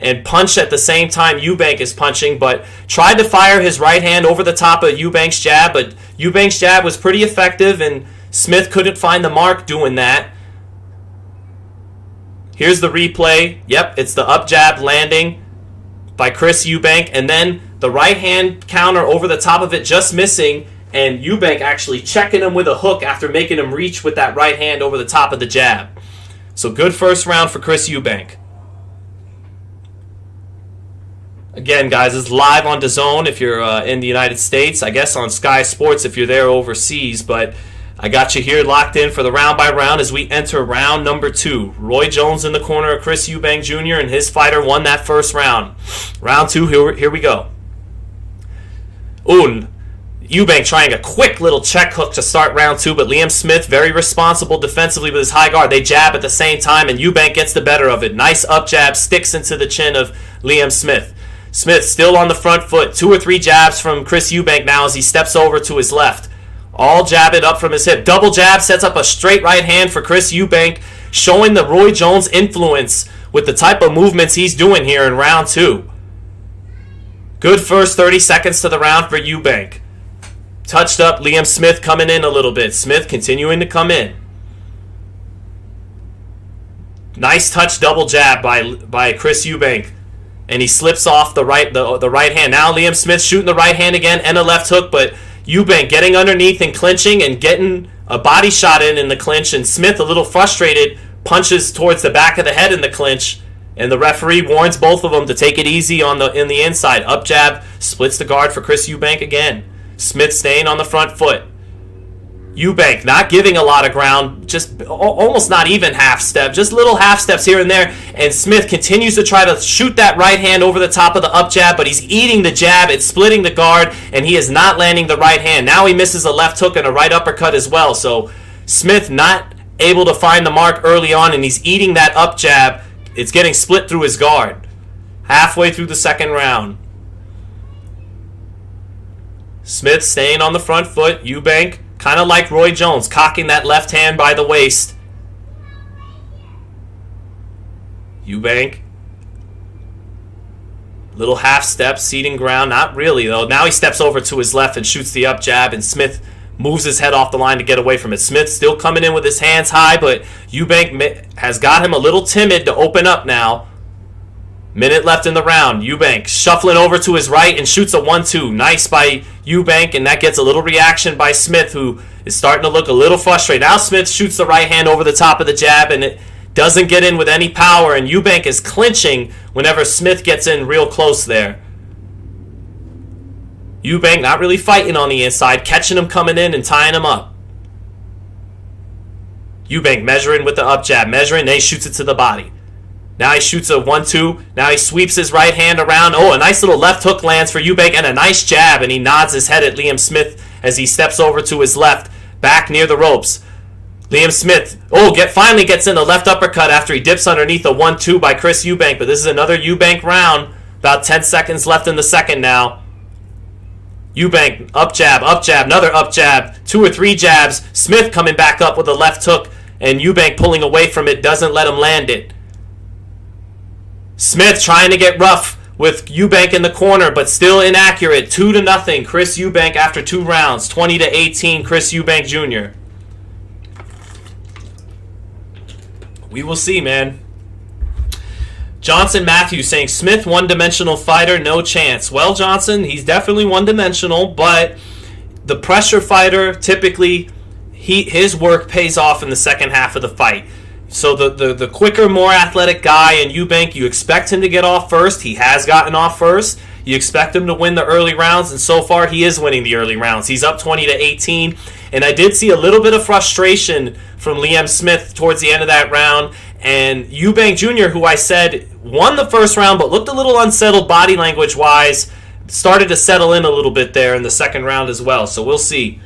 and punch at the same time Eubank is punching, but tried to fire his right hand over the top of Eubank's jab, but Eubank's jab was pretty effective, and Smith couldn't find the mark doing that. Here's the replay. Yep, it's the up jab landing by Chris Eubank, and then the right hand counter over the top of it just missing, and Eubank actually checking him with a hook after making him reach with that right hand over the top of the jab. So good first round for Chris Eubank. Again, guys, it's live on DAZN if you're in the United States. I guess on Sky Sports if you're there overseas. But I got you here locked in for the round by round as we enter round number 2. Roy Jones in the corner of Chris Eubank Jr. and his fighter won that first round. Round 2, here we go. Ooh, Eubank trying a quick little check hook to start round 2, but Liam Smith very responsible defensively with his high guard. They jab at the same time, and Eubank gets the better of it. Nice up jab, sticks into the chin of Liam Smith. Smith still on the front foot. 2 or 3 jabs from Chris Eubank now as he steps over to his left. All jab it up from his hip. Double jab sets up a straight right hand for Chris Eubank, showing the Roy Jones influence with the type of movements he's doing here in round 2. Good first 30 seconds to the round for Eubank. Touched up, Liam Smith coming in a little bit. Smith continuing to come in. Nice touch double jab by Chris Eubank. And he slips off the right hand. Now Liam Smith shooting the right hand again and a left hook, but Eubank getting underneath and clinching and getting a body shot in the clinch, and Smith a little frustrated punches towards the back of the head in the clinch, and the referee warns both of them to take it easy in the inside. Up jab splits the guard for Chris Eubank again. Smith staying on the front foot. Eubank not giving a lot of ground, just almost not even half step, just little half steps here and there, and Smith continues to try to shoot that right hand over the top of the up jab, but he's eating the jab, it's splitting the guard, and he is not landing the right hand. Now he misses a left hook and a right uppercut as well, so Smith not able to find the mark early on, and he's eating that up jab. It's getting split through his guard. Halfway through the second round. Smith staying on the front foot. Eubank, kind of like Roy Jones, cocking that left hand by the waist. Eubank. Little half step, ceding ground. Not really, though. Now he steps over to his left and shoots the up jab, and Smith moves his head off the line to get away from it. Smith still coming in with his hands high, but Eubank has got him a little timid to open up now. Minute left in the round. Eubank shuffling over to his right and shoots a 1-2. Nice by Eubank, and that gets a little reaction by Smith, who is starting to look a little frustrated. Now Smith shoots the right hand over the top of the jab, and it doesn't get in with any power, and Eubank is clinching whenever Smith gets in real close there. Eubank not really fighting on the inside, catching him coming in and tying him up. Eubank measuring with the up jab, measuring, then he shoots it to the body. Now he shoots a 1-2. Now he sweeps his right hand around. Oh, a nice little left hook lands for Eubank and a nice jab, and he nods his head at Liam Smith as he steps over to his left, back near the ropes. Liam Smith, finally gets in the left uppercut after he dips underneath a 1-2 by Chris Eubank, but this is another Eubank round. About 10 seconds left in the second now. Eubank, up jab, another up jab, 2 or 3 jabs. Smith coming back up with a left hook, and Eubank pulling away from it, doesn't let him land it. Smith trying to get rough with Eubank in the corner, but still inaccurate. 2-0. Chris Eubank after 2 rounds. 20-18. Chris Eubank Jr. We will see, man. Johnson Matthews saying Smith one-dimensional fighter, no chance. Well, Johnson, he's definitely one-dimensional, but the pressure fighter typically his work pays off in the second half of the fight. So the quicker, more athletic guy in Eubank, you expect him to get off first. He has gotten off first. You expect him to win the early rounds, and so far he is winning the early rounds. He's up 20-18, and I did see a little bit of frustration from Liam Smith towards the end of that round, and Eubank Jr., who I said won the first round but looked a little unsettled body language-wise, started to settle in a little bit there in the second round as well, so we'll see.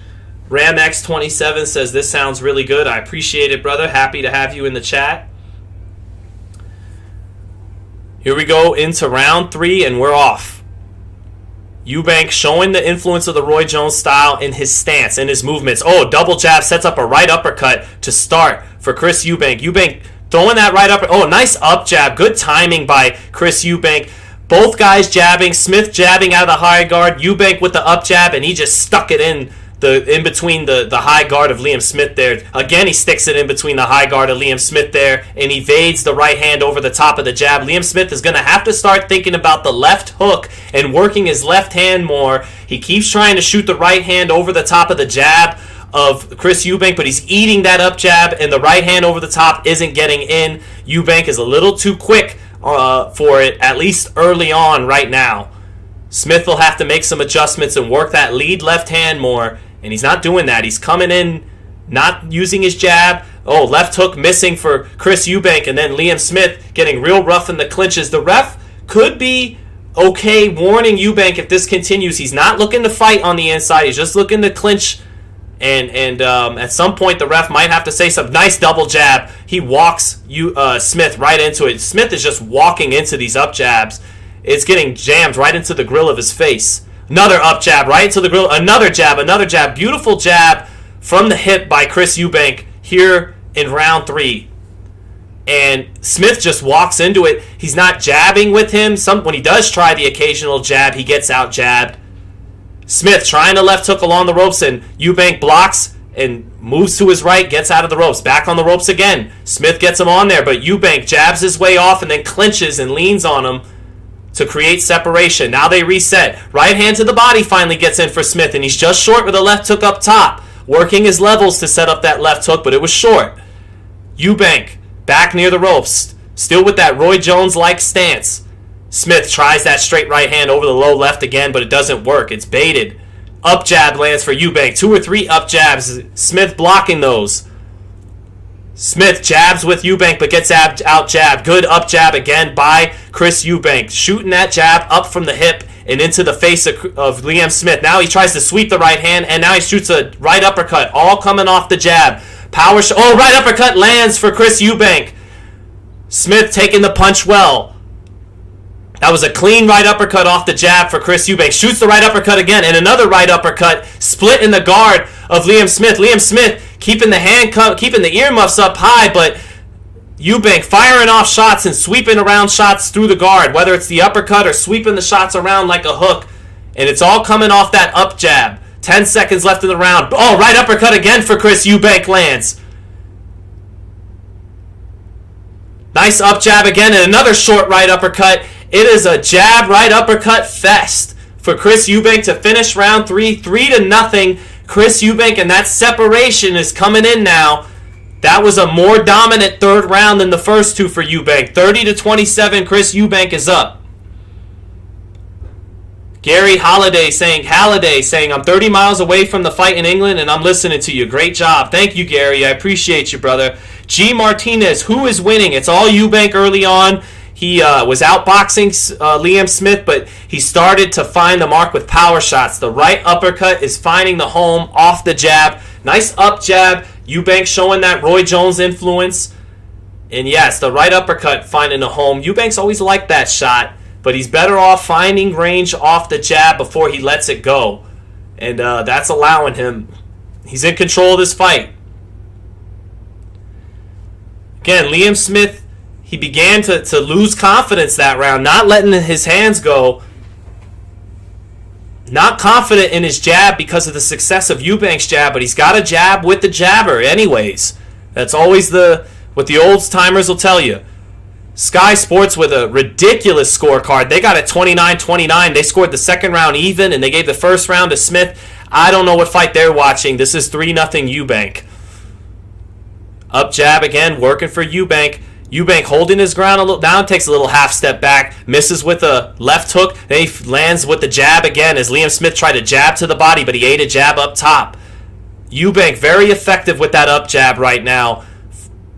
RamX27 says, this sounds really good. I appreciate it, brother. Happy to have you in the chat. Here we go into round 3, and we're off. Eubank showing the influence of the Roy Jones style in his stance, in his movements. Oh, double jab, sets up a right uppercut to start for Chris Eubank. Eubank throwing that right uppercut. Oh, nice up jab. Good timing by Chris Eubank. Both guys jabbing. Smith jabbing out of the high guard. Eubank with the up jab, and he just stuck it in between the high guard of Liam Smith there. Again, he sticks it in between the high guard of Liam Smith there and evades the right hand over the top of the jab. Liam Smith is going to have to start thinking about the left hook and working his left hand more. He keeps trying to shoot the right hand over the top of the jab of Chris Eubank, but he's eating that up jab, and the right hand over the top isn't getting in. Eubank is a little too quick for it, at least early on right now. Smith will have to make some adjustments and work that lead left hand more. And he's not doing that. He's coming in, not using his jab. Oh, left hook missing for Chris Eubank. And then Liam Smith getting real rough in the clinches. The ref could be okay warning Eubank if this continues. He's not looking to fight on the inside. He's just looking to clinch. And at some point, the ref might have to say something. Nice double jab. He walks Smith right into it. Smith is just walking into these up jabs. It's getting jammed right into the grill of his face. Another up jab right into the grill. Another jab, another jab. Beautiful jab from the hip by Chris Eubank here in round 3. And Smith just walks into it. He's not jabbing with him. When he does try the occasional jab, he gets out jabbed. Smith trying to left hook along the ropes, and Eubank blocks and moves to his right, gets out of the ropes. Back on the ropes again. Smith gets him on there, but Eubank jabs his way off and then clinches and leans on him to create separation. Now they reset. Right hand to the body finally gets in for Smith, and he's just short with a left hook up top. Working his levels to set up that left hook, but it was short. Eubank back near the ropes, still with that Roy Jones-like stance. Smith tries that straight right hand over the low left again, but it doesn't work. It's baited. Up jab lands for Eubank. 2 or 3 up jabs. Smith blocking those. Smith jabs with Eubank, but gets out jabbed. Good up jab again by Chris Eubank. Shooting that jab up from the hip and into the face of Liam Smith. Now he tries to sweep the right hand, and now he shoots a right uppercut, all coming off the jab. Right uppercut lands for Chris Eubank. Smith taking the punch well. That was a clean right uppercut off the jab for Chris Eubank. Shoots the right uppercut again, and another right uppercut. Split in the guard of Liam Smith. Liam Smith keeping the earmuffs up high, but Eubank firing off shots and sweeping around shots through the guard, whether it's the uppercut or sweeping the shots around like a hook. And it's all coming off that up jab. 10 seconds left in the round. Oh, right uppercut again for Chris Eubank lands. Nice up jab again, and another short right uppercut. It is a jab right uppercut fest for Chris Eubank to finish round 3, 3-0. Chris Eubank, and that separation is coming in now. That was a more dominant third round than the first 2 for Eubank. 30-27, Chris Eubank is up. Gary Halliday saying, I'm 30 miles away from the fight in England, and I'm listening to you. Great job. Thank you, Gary. I appreciate you, brother. G. Martinez, who is winning? It's all Eubank early on. He was outboxing Liam Smith, but he started to find the mark with power shots. The right uppercut is finding the home off the jab. Nice up jab. Eubank showing that Roy Jones influence. And yes, the right uppercut finding the home. Eubank's always liked that shot, but he's better off finding range off the jab before he lets it go. And that's allowing him. He's in control of this fight. Again, Liam Smith, he began to lose confidence that round, not letting his hands go. Not confident in his jab because of the success of Eubank's jab, but he's got a jab with the jabber anyways. That's always what the old timers will tell you. Sky Sports with a ridiculous scorecard. They got it 29-29. They scored the second round even, and they gave the first round to Smith. I don't know what fight they're watching. This is 3-0 Eubank. Up jab again, working for Eubank. Eubank holding his ground a little down, takes a little half step back, misses with a left hook, then he lands with the jab again as Liam Smith tried to jab to the body, but he ate a jab up top. Eubank very effective with that up jab right now,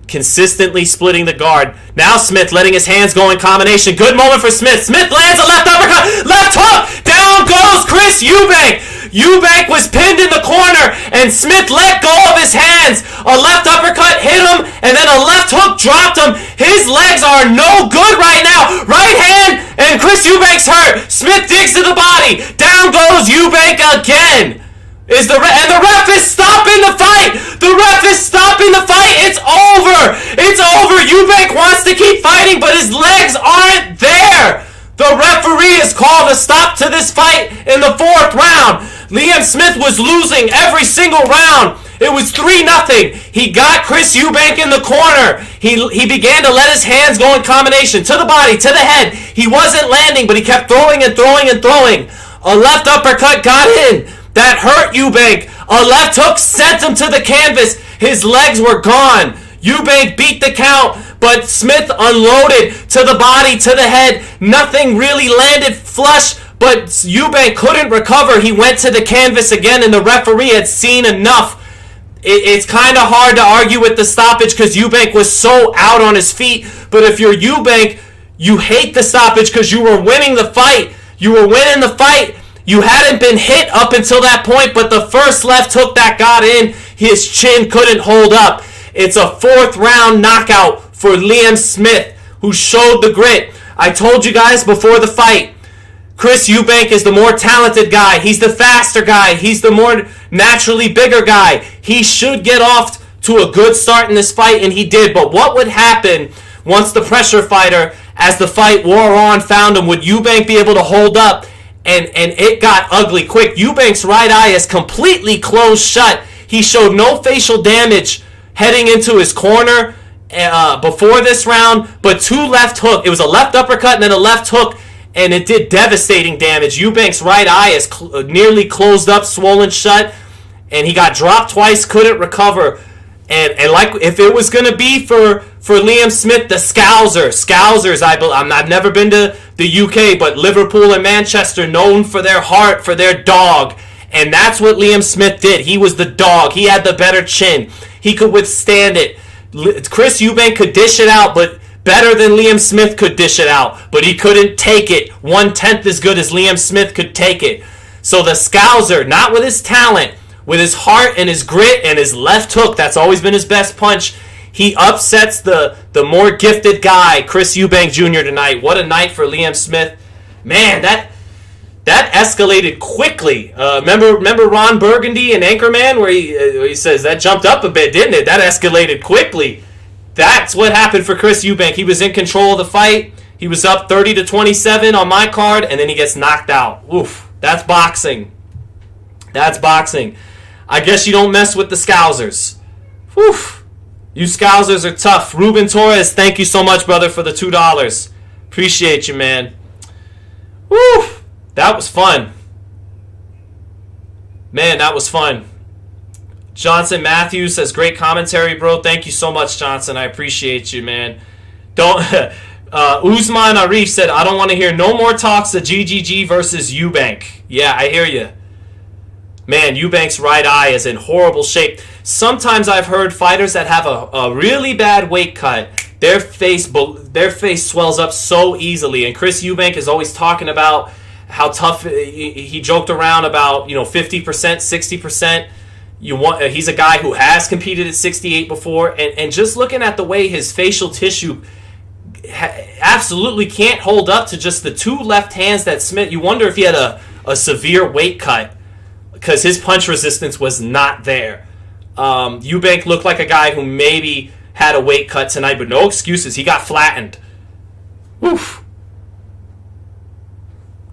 consistently splitting the guard. Now Smith letting his hands go in combination. Good moment for Smith. Smith lands a left uppercut, left hook, down goes Chris Eubank. Eubank was pinned in the corner, and Smith let go of his hands. A left uppercut hit him, and then a left hook dropped him. His legs are no good right now. Right hand, and Chris Eubank's hurt. Smith digs to the body. Down goes Eubank again. And the ref is stopping the fight. The ref is stopping the fight. It's over. It's over. Eubank wants to keep fighting, but his legs aren't there. The referee has called a stop to this fight in the 4th round. Liam Smith was losing every single round. It was 3-0. He got Chris Eubank in the corner. He began to let his hands go in combination. To the body, to the head. He wasn't landing, but he kept throwing and throwing and throwing. A left uppercut got in. That hurt Eubank. A left hook sent him to the canvas. His legs were gone. Eubank beat the count, but Smith unloaded to the body, to the head. Nothing really landed flush, but Eubank couldn't recover. He went to the canvas again, and the referee had seen enough. It's kind of hard to argue with the stoppage because Eubank was so out on his feet. But if you're Eubank, you hate the stoppage because you were winning the fight. You were winning the fight. You hadn't been hit up until that point, but the first left hook that got in, his chin couldn't hold up. It's a 4th round knockout for Liam Smith, who showed the grit. I told you guys before the fight, Chris Eubank is the more talented guy. He's the faster guy. He's the more naturally bigger guy. He should get off to a good start in this fight, and he did. But what would happen once the pressure fighter, as the fight wore on, found him? Would Eubank be able to hold up? And it got ugly quick. Eubank's right eye is completely closed shut. He showed no facial damage heading into his corner before this round, but 2 left hook. It was a left uppercut and then a left hook, and it did devastating damage. Eubank's right eye is nearly closed up, swollen shut, and he got dropped twice, couldn't recover. And like, if it was going to be for Liam Smith, the Scousers, I've never been to the UK, but Liverpool and Manchester, known for their heart, for their dog. And that's what Liam Smith did. He was the dog. He had the better chin. He could withstand it. Chris Eubank could dish it out, but better than Liam Smith could dish it out. But he couldn't take it 1/10 as good as Liam Smith could take it. So the Scouser, not with his talent, with his heart and his grit and his left hook, that's always been his best punch, he upsets the more gifted guy, Chris Eubank Jr. tonight. What a night for Liam Smith. Man, that escalated quickly. Remember Ron Burgundy in Anchorman where he says that jumped up a bit, didn't it? That escalated quickly. That's what happened for Chris Eubank. He was in control of the fight. He was up 30-27 on my card, and then he gets knocked out. Oof, that's boxing. That's boxing. I guess you don't mess with the Scousers. Whew. You Scousers are tough. Ruben Torres, thank you so much, brother, for the $2. Appreciate you, man. Whew. That was fun. Man, that was fun. Johnson Matthews says, great commentary, bro. Thank you so much, Johnson. I appreciate you, man. Usman Arif said, I don't want to hear no more talks of GGG versus Eubank. Yeah, I hear you. Man, Eubank's right eye is in horrible shape. Sometimes I've heard fighters that have a really bad weight cut, their face swells up so easily. And Chris Eubank is always talking about how tough. He joked around about 50%, 60%. He's a guy who has competed at 68 before, and just looking at the way his facial tissue absolutely can't hold up to just the 2 left hands that Smith. You wonder if he had a severe weight cut, because his punch resistance was not there. Eubank looked like a guy who maybe had a weight cut tonight, but no excuses. He got flattened. Oof.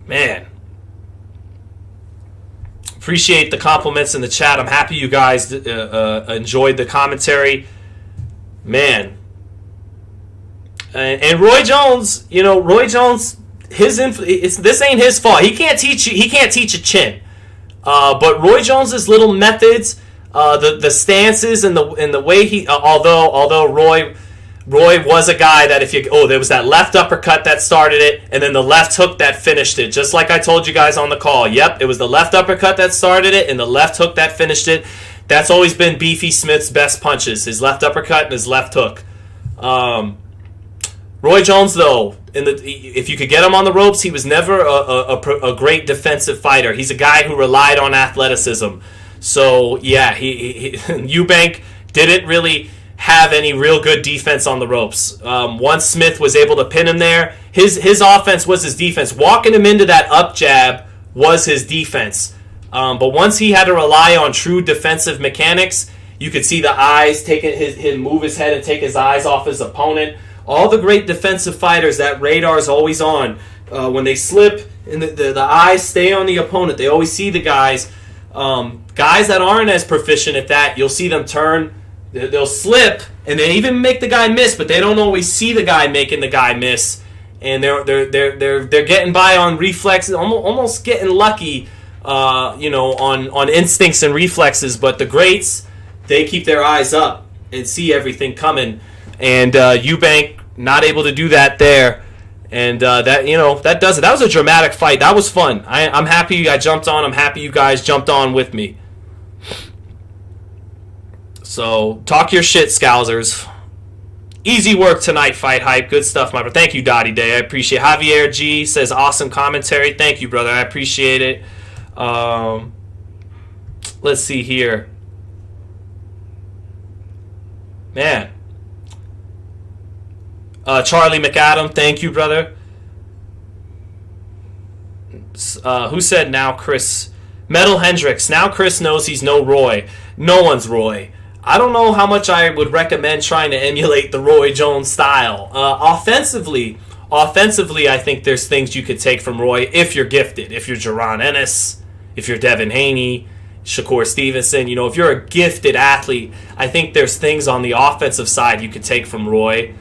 Man. Appreciate the compliments in the chat. I'm happy you guys enjoyed the commentary. Man. And Roy Jones, this ain't his fault. He can't teach a chin. But Roy Jones's little methods, the stances and the way he, although Roy was a guy that there was that left uppercut that started it, and then the left hook that finished it. Just like I told you guys on the call. Yep, it was the left uppercut that started it, and the left hook that finished it. That's always been Beefy Smith's best punches: his left uppercut and his left hook. Roy Jones, though, if you could get him on the ropes, he was never a great defensive fighter. He's a guy who relied on athleticism. So, yeah, Eubank didn't really have any real good defense on the ropes. Once Smith was able to pin him there, his offense was his defense. Walking him into that up jab was his defense. But once he had to rely on true defensive mechanics, you could see the eyes, him move his head and take his eyes off his opponent. All the great defensive fighters, that radar is always on. When they slip and the eyes stay on the opponent, they always see the guys. Guys that aren't as proficient at that, you'll see them turn. They'll slip and they even make the guy miss, but they don't always see the guy making the guy miss. And they're getting by on reflexes, almost getting lucky, on instincts and reflexes. But the greats, they keep their eyes up and see everything coming. And Eubank not able to do that there, and that does it. That was a dramatic fight. That was fun. I'm happy I jumped on. I'm happy you guys jumped on with me. So talk your shit, Scousers. Easy work tonight, Fight Hype. Good stuff, my brother. Thank you, Dottie Day. I appreciate it. Javier G says awesome commentary. Thank you, brother. I appreciate it. Let's see here. Man. Charlie McAdam, thank you, brother. Who said now Chris? Metal Hendricks, now Chris knows he's no Roy. No one's Roy. I don't know how much I would recommend trying to emulate the Roy Jones style. Offensively, I think there's things you could take from Roy if you're gifted. If you're Jaron Ennis, if you're Devin Haney, Shakur Stevenson, if you're a gifted athlete, I think there's things on the offensive side you could take from Roy.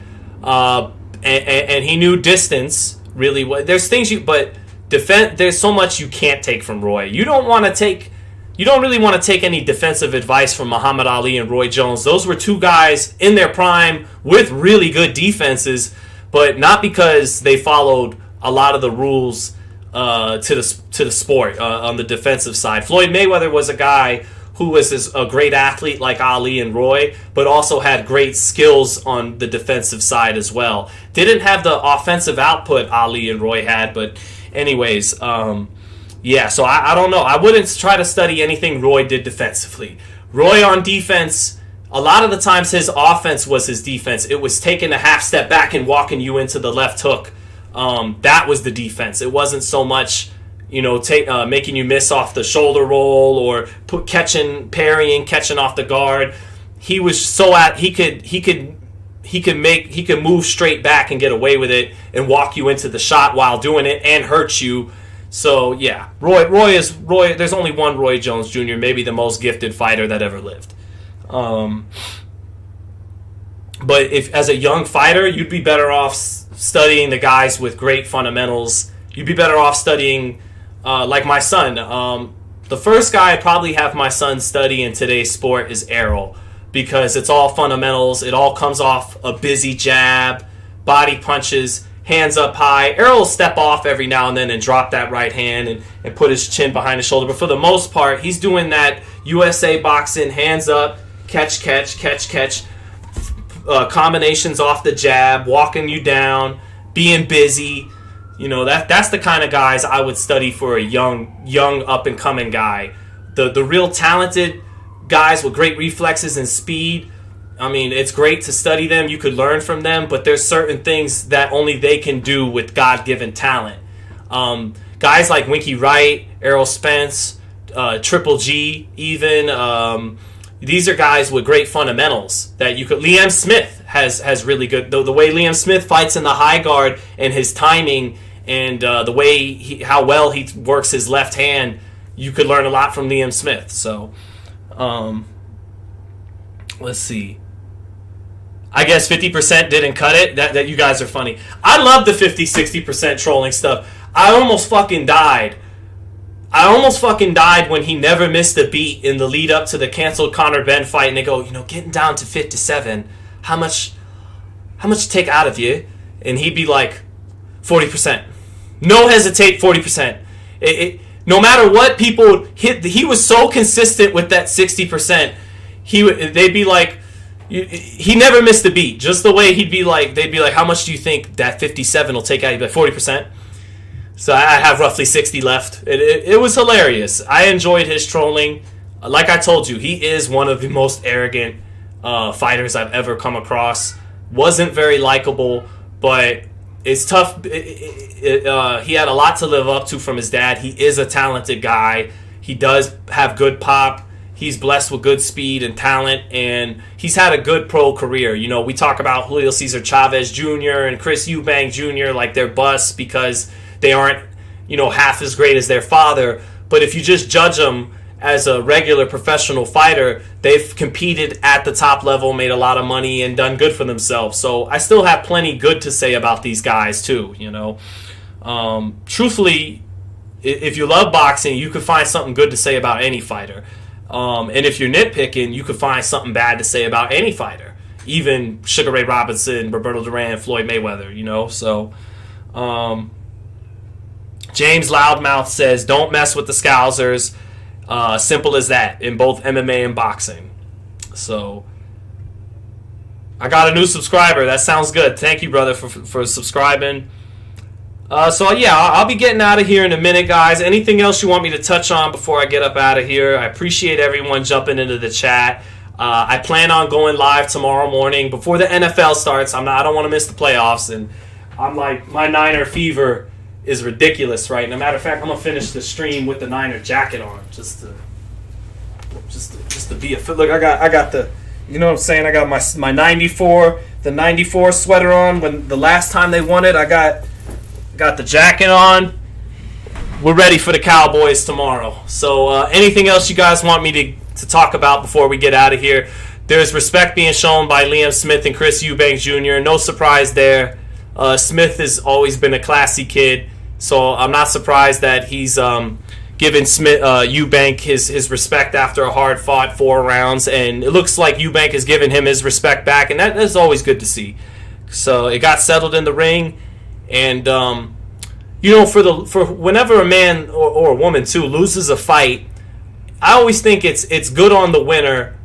And he knew distance really well. There's things but there's so much you can't take from Roy. You don't really want to take any defensive advice from Muhammad Ali and Roy Jones. Those were two guys in their prime with really good defenses, but not because they followed a lot of the rules to the sport on the defensive side. Floyd Mayweather was a guy who was a great athlete like Ali and Roy, but also had great skills on the defensive side as well. Didn't have the offensive output Ali and Roy had, but anyways, yeah, so I don't know. I wouldn't try to study anything Roy did defensively. Roy on defense, a lot of the times his offense was his defense. It was taking a half step back and walking you into the left hook. That was the defense. It wasn't so much making you miss off the shoulder roll or parrying, catching off the guard. He was he could move straight back and get away with it and walk you into the shot while doing it and hurt you. So yeah, Roy. There's only one Roy Jones Jr., maybe the most gifted fighter that ever lived. But if as a young fighter, you'd be better off studying the guys with great fundamentals. You'd be better off studying. Like my son, the first guy I'd probably have my son study in today's sport is Errol, because it's all fundamentals. It all comes off a busy jab, body punches, hands up high. Errol will step off every now and then and drop that right hand and put his chin behind his shoulder. But for the most part, he's doing that USA boxing, hands up, catch, combinations off the jab, walking you down, being busy. That's the kind of guys I would study for a young up-and-coming guy. The real talented guys with great reflexes and speed, I mean, it's great to study them. You could learn from them, but there's certain things that only they can do with God-given talent. Guys like Winky Wright, Errol Spence, Triple G, even, these are guys with great fundamentals that you could... Liam Smith has really good... The way Liam Smith fights in the high guard and his timing... And the way how well he works his left hand, you could learn a lot from Liam Smith. So, let's see. I guess 50% didn't cut it. That you guys are funny. I love the 50-60% trolling stuff. I almost fucking died when he never missed a beat in the lead up to the canceled Conor Benn fight. And they go, getting down to 57. How much take out of you? And he'd be like, 40%. No hesitate, 40%. No matter what people hit, he was so consistent with that 60%. They'd be like, he never missed a beat. Just the way they'd be like, how much do you think that 57 will take out? He'd be like, 40%. So I have roughly 60 left. It was hilarious. I enjoyed his trolling. Like I told you, he is one of the most arrogant fighters I've ever come across. Wasn't very likable, but it's tough. He had a lot to live up to from his dad. He is a talented guy. He does have good pop. He's blessed with good speed and talent, and he's had a good pro career. You know, we talk about Julio Cesar Chavez Jr. and Chris Eubank Jr. like they're busts because they aren't, half as great as their father. But if you just judge them as a regular professional fighter, they've competed at the top level, made a lot of money, and done good for themselves. So I still have plenty good to say about these guys too, Truthfully, if you love boxing, you could find something good to say about any fighter. And if you're nitpicking, you could find something bad to say about any fighter. Even Sugar Ray Robinson, Roberto Duran, Floyd Mayweather, So, James Loudmouth says, don't mess with the Scousers. Simple as that in both MMA and boxing. So, I got a new subscriber. That sounds good. Thank you, brother, for subscribing. I'll be getting out of here in a minute, guys. Anything else you want me to touch on before I get up out of here? I appreciate everyone jumping into the chat. I plan on going live tomorrow morning before the NFL starts. I don't want to miss the playoffs, and I'm like, my Niner fever is ridiculous, right? And a matter of fact, I'm gonna finish the stream with the Niner jacket on, just to be a fit. Look, I got the, you know what I'm saying? I got my 94 sweater on. When the last time they won it, I got the jacket on. We're ready for the Cowboys tomorrow. So anything else you guys want me to talk about before we get out of here? There's respect being shown by Liam Smith and Chris Eubank Jr. No surprise there. Smith has always been a classy kid, so I'm not surprised that he's given Eubank his respect after a hard-fought 4 rounds, and it looks like Eubank has given him his respect back, and that is always good to see. So it got settled in the ring. And for whenever a man or a woman too loses a fight, I always think it's good on the winner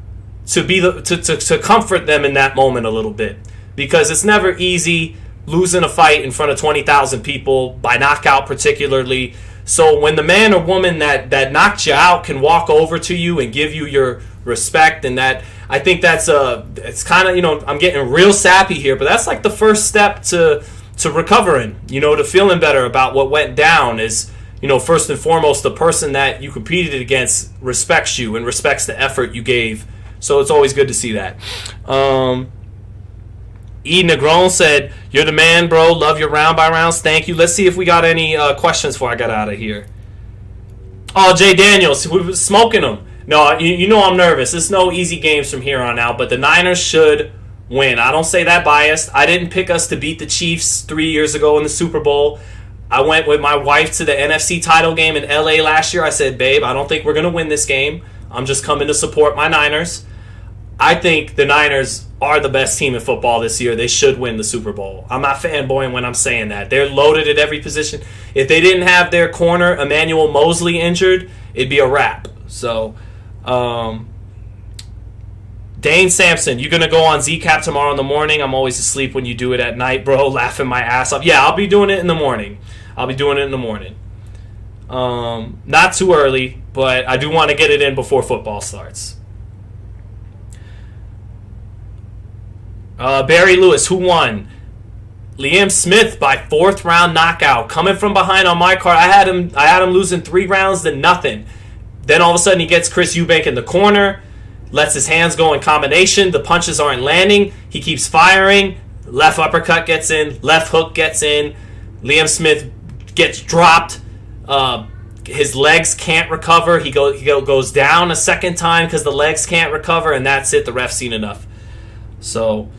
to be to comfort them in that moment a little bit, because it's never easy losing a fight in front of 20,000 people by knockout particularly. So when the man or woman that knocked you out can walk over to you and give you your respect, and that, I think that's it's kind of, I'm getting real sappy here, but that's like the first step to recovering, to feeling better about what went down is, first and foremost, the person that you competed against respects you and respects the effort you gave. So it's always good to see that. E. Negron said, you're the man, bro. Love your round by rounds. Thank you. Let's see if we got any questions before I got out of here. Oh, Jay Daniels, we were smoking them. No, you know I'm nervous. It's no easy games from here on out, but the Niners should win. I don't say that biased. I didn't pick us to beat the Chiefs 3 years ago in the Super Bowl. I went with my wife to the NFC title game in LA last year. I said, babe, I don't think we're going to win this game. I'm just coming to support my Niners. I think the Niners are the best team in football this year. They should win the Super Bowl. I'm not fanboying when I'm saying that. They're loaded at every position. If they didn't have their corner, Emmanuel Mosley, injured, it'd be a wrap. So, Dane Sampson, you going to go on Z-Cap tomorrow in the morning? I'm always asleep when you do it at night, bro. Laughing my ass off. Yeah, I'll be doing it in the morning. Not too early, but I do want to get it in before football starts. Barry Lewis, who won? Liam Smith by 4th round knockout. Coming from behind on my card, I had him losing 3 rounds to nothing. Then all of a sudden he gets Chris Eubank in the corner, lets his hands go in combination. The punches aren't landing. He keeps firing. Left uppercut gets in. Left hook gets in. Liam Smith gets dropped. His legs can't recover. He goes down a second time because the legs can't recover, and that's it. The ref's seen enough. So,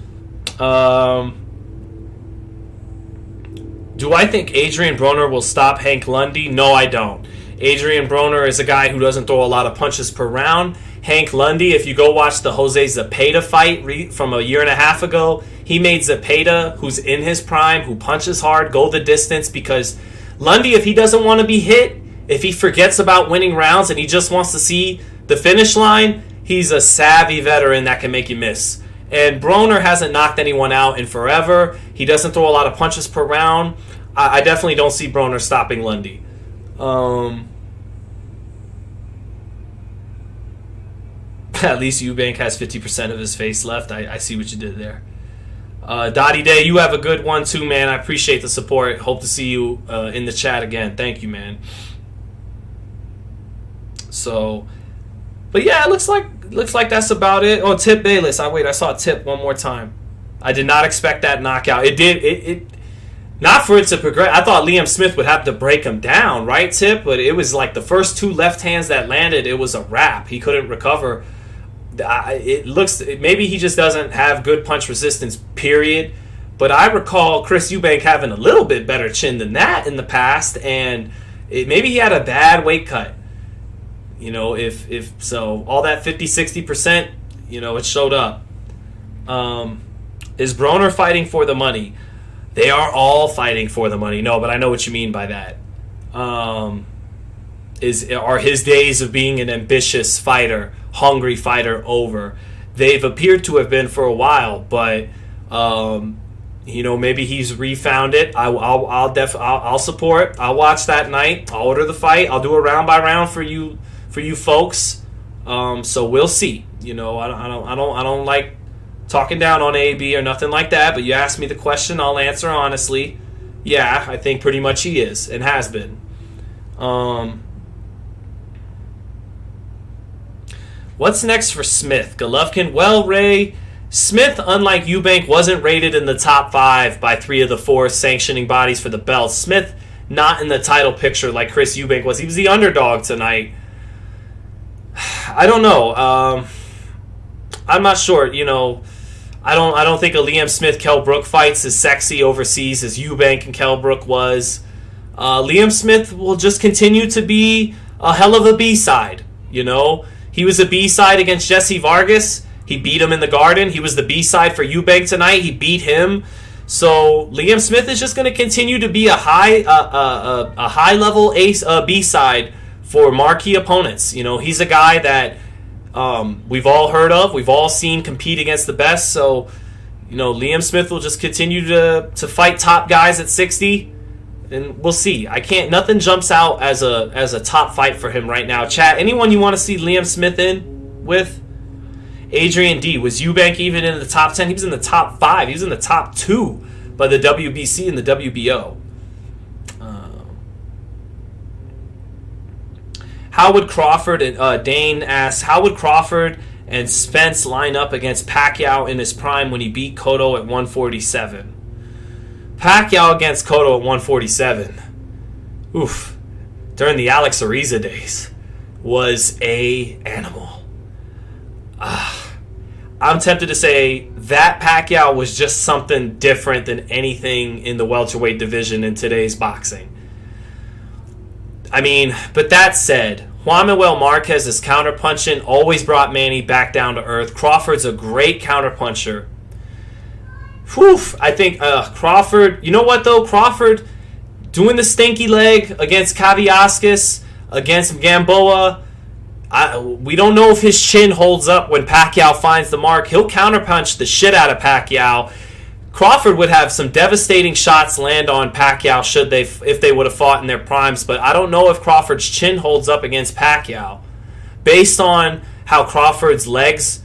do I think Adrian Broner will stop Hank Lundy? No, I don't. Adrian Broner is a guy who doesn't throw a lot of punches per round. Hank Lundy, if you go watch the Jose Zepeda fight from a year and a half ago, he made Zepeda, who's in his prime, who punches hard, go the distance, because Lundy, if he doesn't want to be hit, if he forgets about winning rounds and he just wants to see the finish line, he's a savvy veteran that can make you miss. And Broner hasn't knocked anyone out in forever. He doesn't throw a lot of punches per round. I definitely don't see Broner stopping Lundy. At least Eubank has 50% of his face left. I see what you did there. Dottie Day, you have a good one too, man. I appreciate the support. Hope to see you in the chat again. Thank you, man. So, but yeah, it looks like that's about it. Oh, Tip Bayless. I saw Tip one more time. I did not expect that knockout. It not for it to progress. I thought Liam Smith would have to break him down, right, Tip? But it was like the first two left hands that landed, it was a wrap. He couldn't recover. It looks, maybe he just doesn't have good punch resistance, period. But I recall Chris Eubank having a little bit better chin than that in the past, and maybe he had a bad weight cut. You know, if so, all that 50-60%, you know, it showed up. Is Broner fighting for the money? They are all fighting for the money. No, but I know what you mean by that. Are his days of being an ambitious fighter, hungry fighter over? They've appeared to have been for a while, but you know, maybe he's refound it. I'll support. I'll watch that night. I'll order the fight. I'll do a round by round for you folks. So we'll see. You know, I don't like talking down on AB or nothing like that. But you asked me the question, I'll answer honestly. Yeah, I think pretty much he is and has been. What's next for Smith? Golovkin? Well, Ray, Smith, unlike Eubank, wasn't rated in the top 5 by 3 of the 4 sanctioning bodies for the belt. Smith not in the title picture like Chris Eubank was. He was the underdog tonight. I don't know. I'm not sure. You know, I don't think a Liam Smith Kell Brook fight's as sexy overseas as Eubank and Kell Brook was. Liam Smith will just continue to be a hell of a B-side. You know, he was a B-side against Jesse Vargas. He beat him in the Garden. He was the B-side for Eubank tonight. He beat him. So Liam Smith is just going to continue to be a high level ace B-side for marquee opponents. You know, he's a guy that we've all heard of, we've all seen compete against the best. So, you know, Liam Smith will just continue to fight top guys at 60, and we'll see. Nothing jumps out as a top fight for him right now. Chat, anyone you want to see Liam Smith in with? Adrian D, was Eubank even in the top 10? He was in the top 5. He was in the top 2 by the WBC and the WBO. How would Crawford and Dane asks, how would Crawford and Spence line up against Pacquiao in his prime when he beat Cotto at 147? Pacquiao against Cotto at 147. Oof. During the Alex Ariza days was a animal. I'm tempted to say that Pacquiao was just something different than anything in the welterweight division in today's boxing. I mean, but that said, Juan Manuel Marquez's counterpunching always brought Manny back down to earth. Crawford's a great counterpuncher. Whew, I think Crawford, you know what though? Crawford doing the stinky leg against Kaviaskis, against Gamboa. We don't know if his chin holds up when Pacquiao finds the mark. He'll counterpunch the shit out of Pacquiao. Crawford would have some devastating shots land on Pacquiao if they would have fought in their primes, but I don't know if Crawford's chin holds up against Pacquiao. Based on how Crawford's legs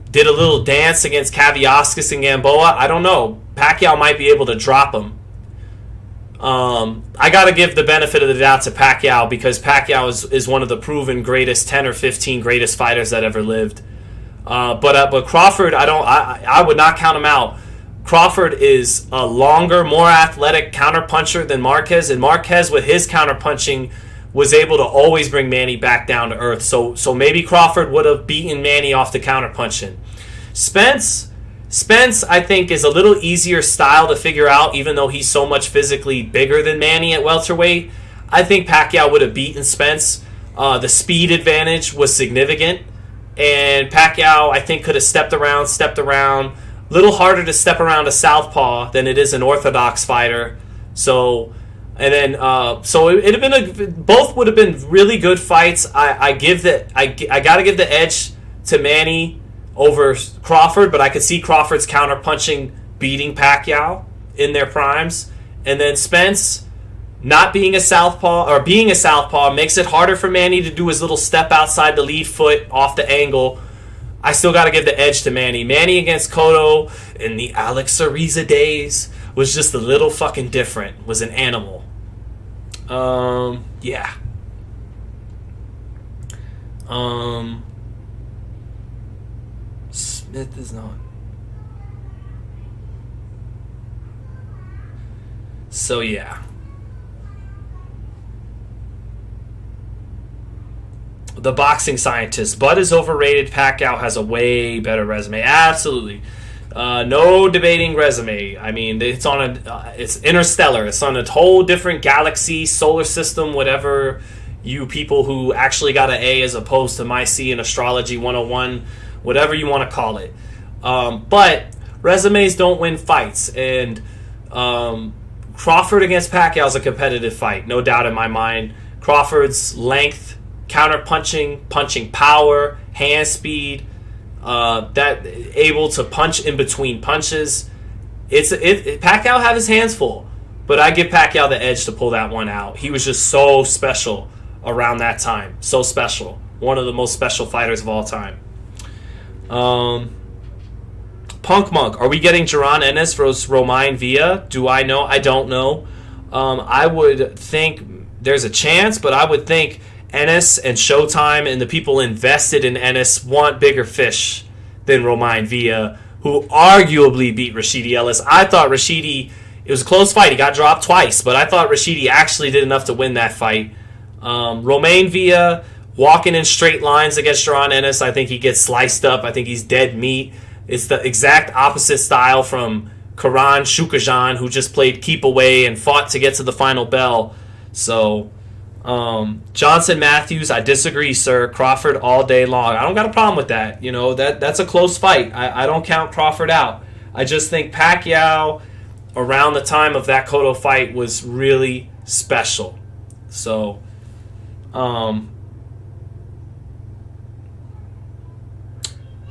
did a little dance against Kaviaskis and Gamboa, I don't know. Pacquiao might be able to drop him. I got to give the benefit of the doubt to Pacquiao because Pacquiao is one of the proven greatest 10 or 15 greatest fighters that ever lived. But Crawford, I would not count him out. Crawford is a longer, more athletic counterpuncher than Marquez, and Marquez with his counterpunching was able to always bring Manny back down to earth. So maybe Crawford would have beaten Manny off the counterpunching. Spence, I think, is a little easier style to figure out, even though he's so much physically bigger than Manny at welterweight. I think Pacquiao would have beaten Spence. The speed advantage was significant, and Pacquiao, I think, could have stepped around. A little harder to step around a southpaw than it is an orthodox fighter. So it'd have been both would have been really good fights. I got to give the edge to Manny over Crawford, but I could see Crawford's counter-punching beating Pacquiao in their primes. And then Spence, not being a southpaw, or being a southpaw, makes it harder for Manny to do his little step outside the lead foot off the angle. I still got to give the edge to Manny. Manny against Cotto in the Alex Ariza days was just a little fucking different. Was an animal. Yeah. Smith is not. So yeah. The boxing scientist. Bud is overrated. Pacquiao has a way better resume. Absolutely. No debating resume. I mean, it's on it's interstellar. It's on a whole different galaxy, solar system, whatever you people who actually got an A as opposed to my C in Astrology 101, whatever you want to call it. But resumes don't win fights. And Crawford against Pacquiao is a competitive fight, no doubt in my mind. Crawford's length, counter-punching, punching power, hand speed, that able to punch in between punches. Pacquiao had his hands full, but I give Pacquiao the edge to pull that one out. He was just so special around that time. So special. One of the most special fighters of all time. Punk Monk, are we getting Jaron Ennis versus Romain Villa? Do I know? I don't know. I would think there's a chance, but I would think Ennis and Showtime and the people invested in Ennis want bigger fish than Romain Villa, who arguably beat Rashidi Ellis. I thought Rashidi, it was a close fight. He got dropped twice, but I thought Rashidi actually did enough to win that fight. Romain Villa walking in straight lines against Jaron Ennis. I think he gets sliced up. I think he's dead meat. It's the exact opposite style from Karan Shukajan, who just played keep away and fought to get to the final bell. So, Johnson Matthews, I disagree, sir. Crawford all day long. I don't got a problem with that. You know, that's a close fight. I don't count Crawford out. I just think Pacquiao, around the time of that Cotto fight, was really special. So,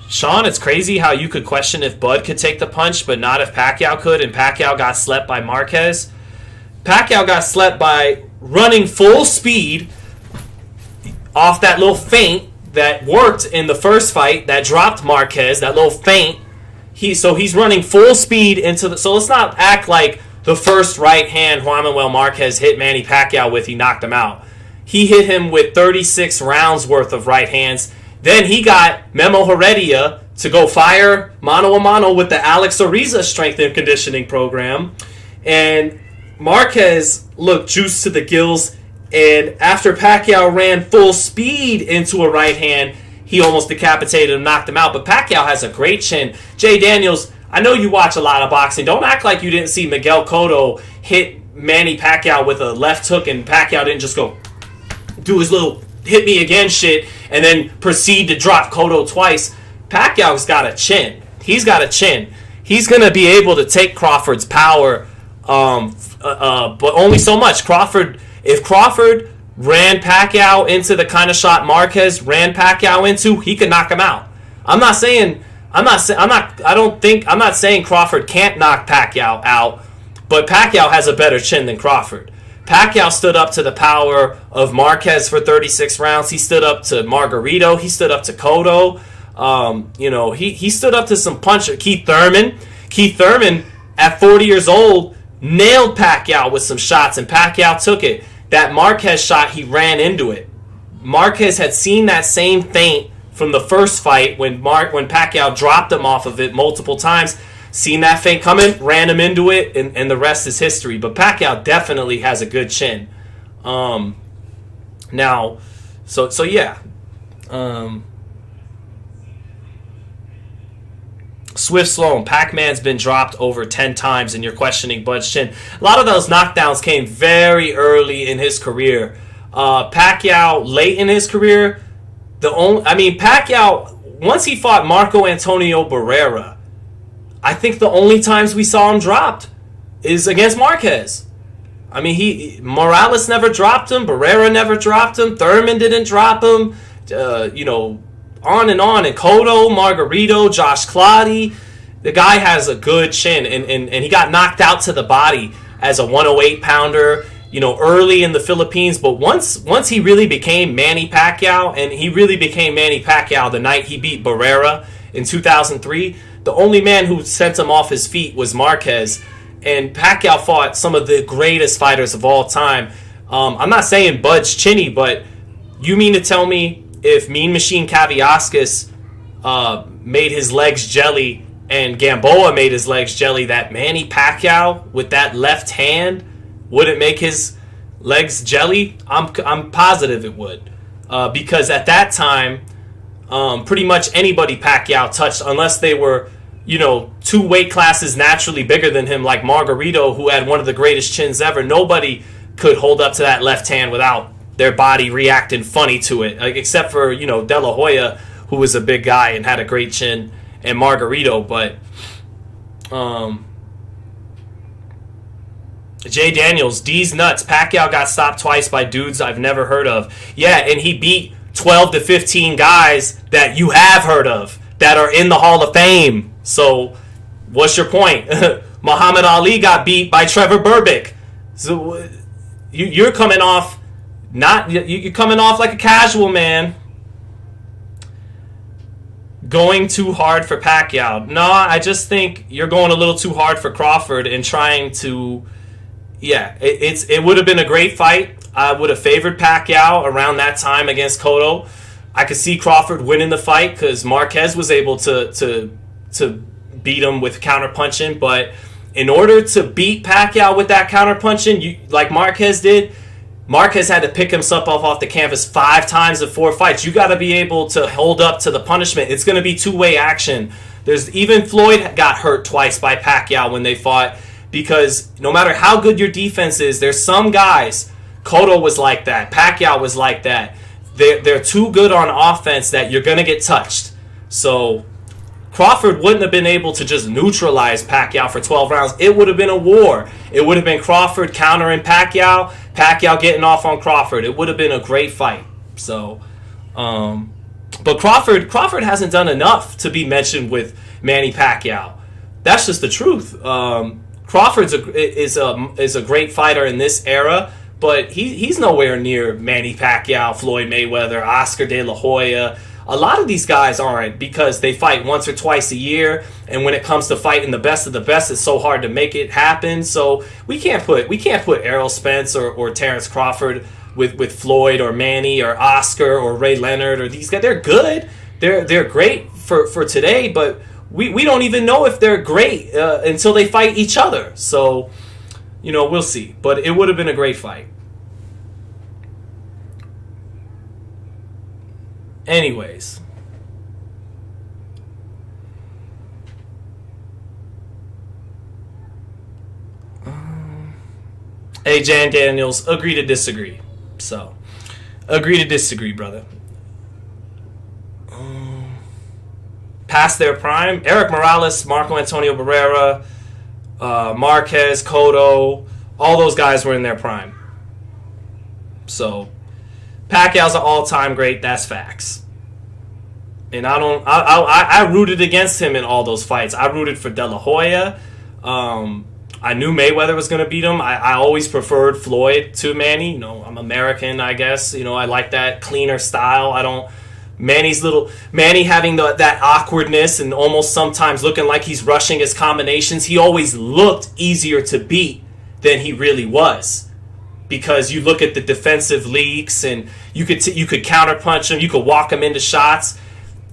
Sean, it's crazy how you could question if Bud could take the punch, but not if Pacquiao could, and Pacquiao got slept by Marquez. Pacquiao got slept by running full speed off that little feint that worked in the first fight that dropped Marquez, that little feint. So he's running full speed into the... So let's not act like the first right hand Juan Manuel Marquez hit Manny Pacquiao with, he knocked him out. He hit him with 36 rounds worth of right hands. Then he got Memo Heredia to go fire mano a mano with the Alex Ariza strength and conditioning program. And Marquez looked juiced to the gills. And after Pacquiao ran full speed into a right hand, he almost decapitated him, knocked him out. But Pacquiao has a great chin. Jay Daniels, I know you watch a lot of boxing. Don't act like you didn't see Miguel Cotto hit Manny Pacquiao with a left hook and Pacquiao didn't just go do his little hit me again shit and then proceed to drop Cotto twice. Pacquiao's got a chin. He's got a chin. He's going to be able to take Crawford's power, but only so much. If Crawford ran Pacquiao into the kind of shot Marquez ran Pacquiao into, he could knock him out. I'm not saying Crawford can't knock Pacquiao out, but Pacquiao has a better chin than Crawford. Pacquiao stood up to the power of Marquez for 36 rounds. He stood up to Margarito. He stood up to Cotto. He stood up to some puncher. Keith Thurman, at 40 years old, nailed Pacquiao with some shots, and Pacquiao took it. That Marquez shot, he ran into it. Marquez had seen that same feint from the first fight when Pacquiao dropped him off of it multiple times. Seen that feint coming, ran him into it, and the rest is history. But Pacquiao definitely has a good chin. Yeah. Swift Sloan, Pac-Man's been dropped over 10 times, and you're questioning Bud's chin. A lot of those knockdowns came very early in his career. Pacquiao, late in his career, Pacquiao, once he fought Marco Antonio Barrera, I think the only times we saw him dropped is against Marquez. I mean, Morales never dropped him. Barrera never dropped him. Thurman didn't drop him. on and on. And Cotto, Margarito, Josh Clottey. The guy has a good chin, and he got knocked out to the body as a 108-pounder, early in the Philippines. But once he really became Manny Pacquiao, and he really became Manny Pacquiao the night he beat Barrera in 2003, the only man who sent him off his feet was Marquez. And Pacquiao fought some of the greatest fighters of all time. I'm not saying Bud's chinny, but you mean to tell me if Mean Machine Kavyauskas made his legs jelly and Gamboa made his legs jelly, that Manny Pacquiao with that left hand wouldn't make his legs jelly? I'm positive it would, because at that time, pretty much anybody Pacquiao touched, unless they were, 2 weight classes naturally bigger than him, like Margarito, who had one of the greatest chins ever. Nobody could hold up to that left hand without their body reacting funny to it, except for, De La Hoya, who was a big guy and had a great chin, and Margarito. But Jay Daniels, D's nuts. Pacquiao got stopped twice by dudes I've never heard of. Yeah, and he beat 12 to 15 guys that you have heard of, that are in the Hall of Fame. So what's your point? Muhammad Ali got beat by Trevor Berbick. So you're coming off you're coming off like a casual, man. Going too hard for Pacquiao. No, I just think you're going a little too hard for Crawford and trying to. Yeah, it would have been a great fight. I would have favored Pacquiao around that time against Cotto. I could see Crawford winning the fight because Marquez was able to beat him with counterpunching. But in order to beat Pacquiao with that counterpunching, like Marquez did, Marquez had to pick himself off the canvas 5 times in 4 fights. You got to be able to hold up to the punishment. It's going to be two-way action. Even Floyd got hurt twice by Pacquiao when they fought, because no matter how good your defense is, there's some guys. Cotto was like that. Pacquiao was like that. They're too good on offense that you're going to get touched. So Crawford wouldn't have been able to just neutralize Pacquiao for 12 rounds. It would have been a war. It would have been Crawford countering Pacquiao, Pacquiao getting off on Crawford. It would have been a great fight. So, but Crawford hasn't done enough to be mentioned with Manny Pacquiao. That's just the truth. Crawford is a great fighter in this era, but he's nowhere near Manny Pacquiao, Floyd Mayweather, Oscar De La Hoya. A lot of these guys aren't, because they fight once or twice a year, and when it comes to fighting the best of the best, it's so hard to make it happen. So we can't put Errol Spence or Terrence Crawford with Floyd or Manny or Oscar or Ray Leonard or these guys. They're good. They're great for today, but we don't even know if they're great until they fight each other. So, we'll see. But it would have been a great fight. Anyways. Hey, Jan Daniels, agree to disagree. So, agree to disagree, brother. Past their prime, Eric Morales, Marco Antonio Barrera, Marquez, Cotto, all those guys were in their prime. So, Pacquiao's an all-time great. That's facts. And I rooted against him in all those fights. I rooted for De La Hoya. I knew Mayweather was going to beat him. I always preferred Floyd to Manny. I'm American, I guess. I like that cleaner style. Manny having that awkwardness and almost sometimes looking like he's rushing his combinations. He always looked easier to beat than he really was, because you look at the defensive leaks and you could counterpunch him, you could walk him into shots,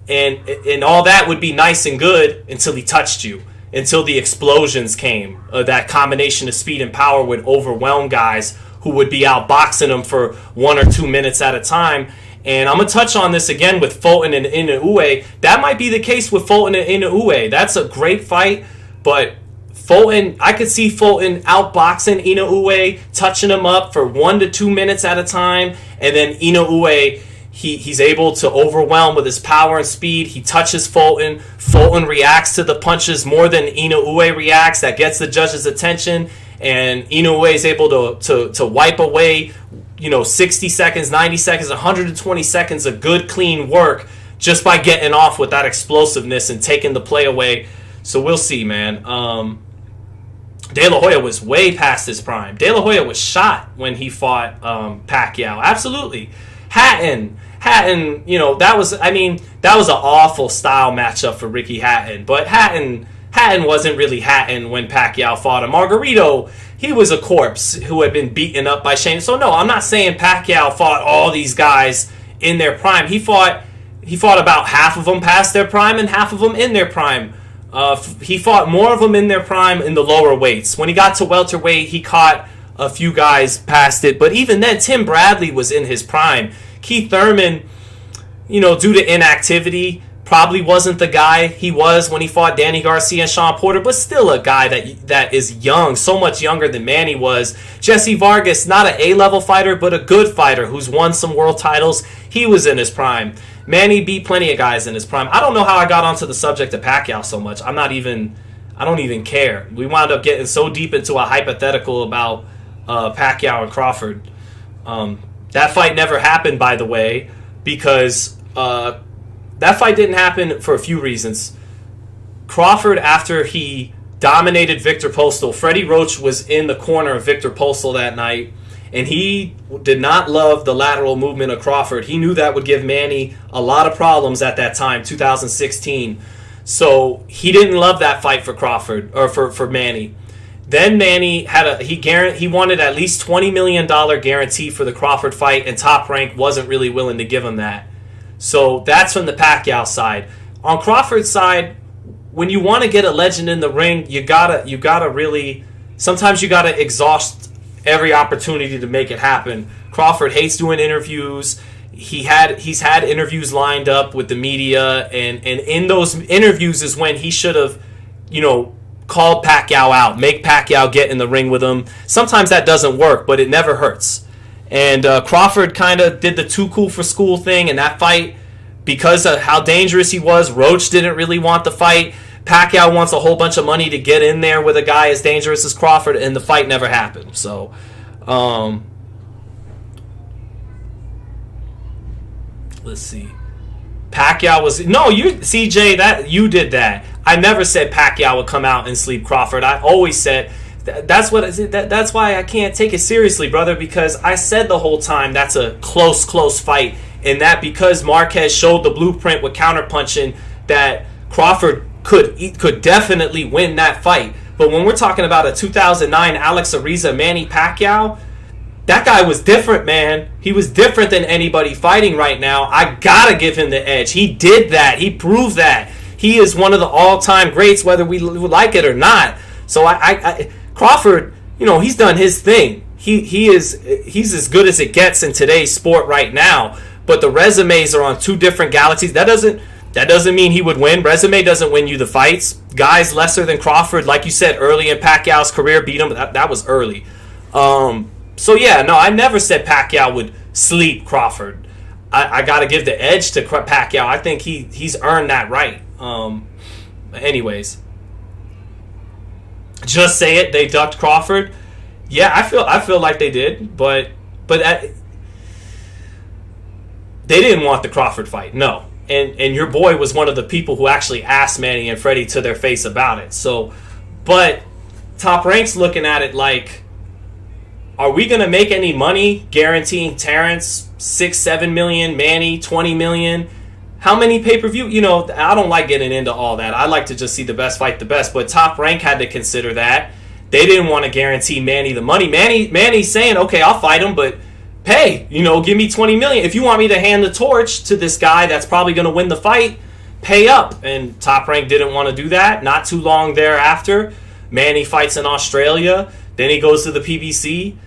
and all that would be nice and good until he touched you, until the explosions came. That combination of speed and power would overwhelm guys who would be outboxing him for 1 or 2 minutes at a time. And I'm going to touch on this again with Fulton and Inoue. That might be the case with Fulton and Inoue. That's a great fight, but Fulton, I could see Fulton outboxing Inoue, touching him up for 1 to 2 minutes at a time, and then Inoue, he's able to overwhelm with his power and speed. He touches Fulton. Fulton reacts to the punches more than Inoue reacts. That gets the judge's attention, and Inoue is able to wipe away 60 seconds, 90 seconds, 120 seconds of good, clean work just by getting off with that explosiveness and taking the play away. So we'll see, man. De La Hoya was way past his prime. De La Hoya was shot when he fought Pacquiao. Absolutely. Hatton, that was an awful style matchup for Ricky Hatton. But Hatton wasn't really Hatton when Pacquiao fought him. Margarito, he was a corpse who had been beaten up by Shane. So no, I'm not saying Pacquiao fought all these guys in their prime. He fought about half of them past their prime and half of them in their prime. He fought more of them in their prime in the lower weights. When he got to welterweight, he caught a few guys past it. But even then, Tim Bradley was in his prime. Keith Thurman, due to inactivity, probably wasn't the guy he was when he fought Danny Garcia and Sean Porter, but still a guy that is young, so much younger than Manny was. Jesse Vargas, not an A-level fighter, but a good fighter who's won some world titles. He was in his prime. Manny beat plenty of guys in his prime. I don't know how I got onto the subject of Pacquiao so much. I don't even care. We wound up getting so deep into a hypothetical about Pacquiao and Crawford. That fight never happened, by the way, because that fight didn't happen for a few reasons. Crawford, after he dominated Victor Postal, Freddie Roach was in the corner of Victor Postal that night, and he did not love the lateral movement of Crawford. He knew that would give Manny a lot of problems at that time, 2016. So he didn't love that fight for Crawford, or for Manny. Then Manny he wanted at least $20 million guarantee for the Crawford fight, and Top Rank wasn't really willing to give him that. So that's from the Pacquiao side. On Crawford's side, when you want to get a legend in the ring, you gotta really, sometimes you gotta exhaust every opportunity to make it happen. Crawford hates doing interviews. He's had interviews lined up with the media, and in those interviews is when he should have, called Pacquiao out, make Pacquiao get in the ring with him. Sometimes that doesn't work, but it never hurts. And Crawford kind of did the too cool for school thing in that fight because of how dangerous he was. Roach didn't really want the fight. Pacquiao wants a whole bunch of money to get in there with a guy as dangerous as Crawford, and the fight never happened. So, let's see. Pacquiao was CJ, that you did that. I never said Pacquiao would come out and sleep Crawford. I always said that's why I can't take it seriously, brother, because I said the whole time that's a close fight, and that because Marquez showed the blueprint with counterpunching that Crawford could definitely win that fight. But when we're talking about a 2009 Alex Ariza Manny Pacquiao, that guy was different, man. He was different than anybody fighting right now. I gotta give him the edge. He did that. He proved that. He is one of the all-time greats, whether we like it or not. So Crawford, he's done his thing. He's as good as it gets in today's sport right now. But the resumes are on two different galaxies. That doesn't mean he would win. Resume doesn't win you the fights. Guys lesser than Crawford, like you said, early in Pacquiao's career, beat him. That was early. So yeah, no, I never said Pacquiao would sleep Crawford. I got to give the edge to Pacquiao. I think he's earned that right. Anyways, just say it. They ducked Crawford. Yeah, I feel like they did, but they didn't want the Crawford fight. No. And your boy was one of the people who actually asked Manny and Freddie to their face about it. So, but Top Rank's looking at it like, are we going to make any money guaranteeing Terrence $6-7 million, Manny $20 million? How many pay-per-view? I don't like getting into all that. I like to just see the best fight the best. But Top Rank had to consider that. They didn't want to guarantee Manny the money. Manny's saying, okay, I'll fight him, but pay, give me $20 million. If you want me to hand the torch to this guy that's probably going to win the fight, pay up. And Top Rank didn't want to do that. Not too long thereafter, Manny fights in Australia. Then he goes to the PBC.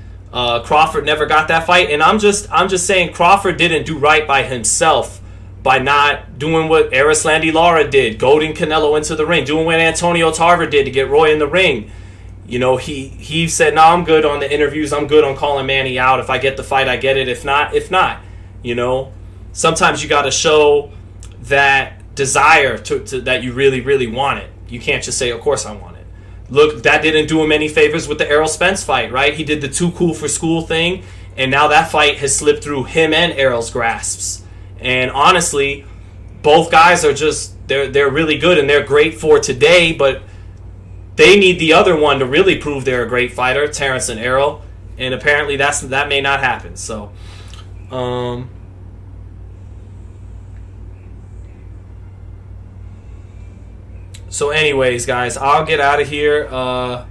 Crawford never got that fight. And I'm just saying Crawford didn't do right by himself by not doing what Erislandy Lara did, goading Canelo into the ring, doing what Antonio Tarver did to get Roy in the ring. He said, no, I'm good on the interviews. I'm good on calling Manny out. If I get the fight, I get it. If not. Sometimes you got to show that desire to that you really, really want it. You can't just say, of course I want it. Look, that didn't do him any favors with the Errol Spence fight, right? He did the too cool for school thing, and now that fight has slipped through him and Errol's grasps. And honestly, both guys are just they're really good and they're great for today, but they need the other one to really prove they're a great fighter, Terrence and Errol, and apparently that may not happen. So, anyways, guys, I'll get out of here.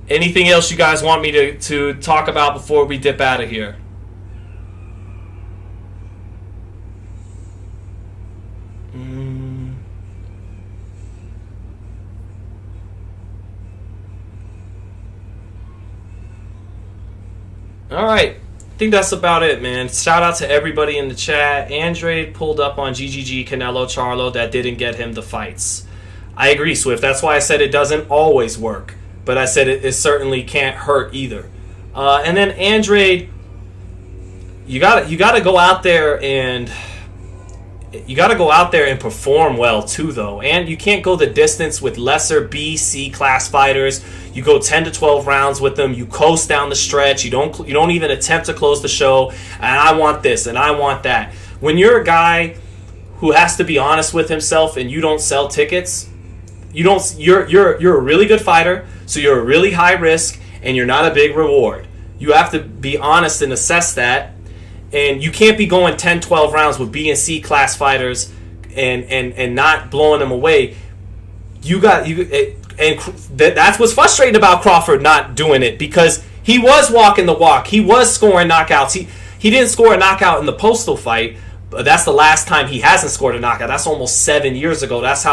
Anything else you guys want me to talk about before we dip out of here? All right. I think that's about it, man. Shout out to everybody in the chat. Andre pulled up on GGG Canelo Charlo. That didn't get him the fights. I agree, Swift. That's why I said it doesn't always work. But I said it certainly can't hurt either. And then Andre, you gotta go out there and perform well too, though. And you can't go the distance with lesser B, C class fighters. You go 10 to 12 rounds with them. You coast down the stretch. You don't even attempt to close the show. And I want this and I want that. When you're a guy who has to be honest with himself and you don't sell tickets, you're a really good fighter. So you're a really high risk and you're not a big reward. You have to be honest and assess that. And you can't be going 10, 12 rounds with B and C class fighters and not blowing them away. That's what's frustrating about Crawford not doing it, because he was walking the walk. He was scoring knockouts. He didn't score a knockout in the Postal fight, but that's the last time he hasn't scored a knockout. That's almost 7 years ago. That's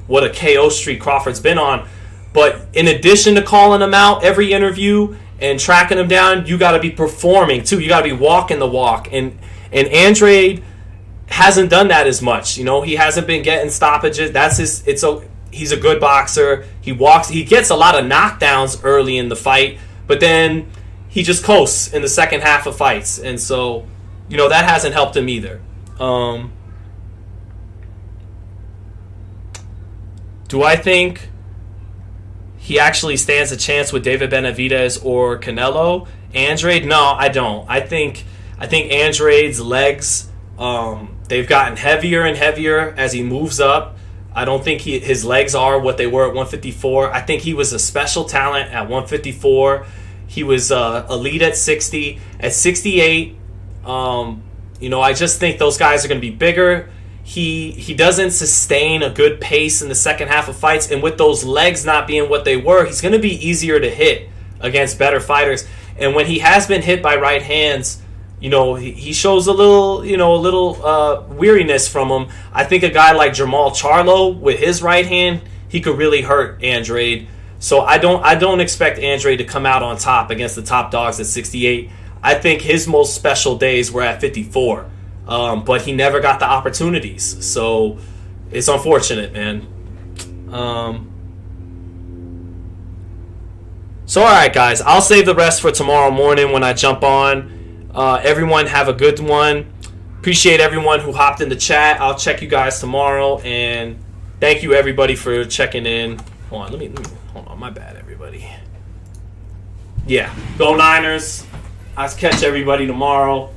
what a KO streak Crawford's been on. But in addition to calling him out every interview and tracking him down, you got to be performing too. You got to be walking the walk. And Andrade hasn't done that as much. He hasn't been getting stoppages. He's a good boxer. He gets a lot of knockdowns early in the fight, but then he just coasts in the second half of fights. And so, that hasn't helped him either. Do I think he actually stands a chance with David Benavidez or Canelo? Andrade? No, I don't. I think Andrade's legs, they've gotten heavier and heavier as he moves up. I don't think his legs are what they were at 154. I think he was a special talent at 154. He was elite at 60. At 68, I just think those guys are going to be bigger. He doesn't sustain a good pace in the second half of fights, and with those legs not being what they were, he's going to be easier to hit against better fighters. And when he has been hit by right hands, he shows a little weariness from him. I think a guy like Jermall Charlo with his right hand, he could really hurt Andrade. So I don't expect Andrade to come out on top against the top dogs at 68. I think his most special days were at 54. But he never got the opportunities. So it's unfortunate, man. So, all right, guys. I'll save the rest for tomorrow morning when I jump on. Everyone have a good one. Appreciate everyone who hopped in the chat. I'll check you guys tomorrow. And thank you, everybody, for checking in. Hold on. Let me hold on. My bad, everybody. Yeah. Go Niners. I'll catch everybody tomorrow.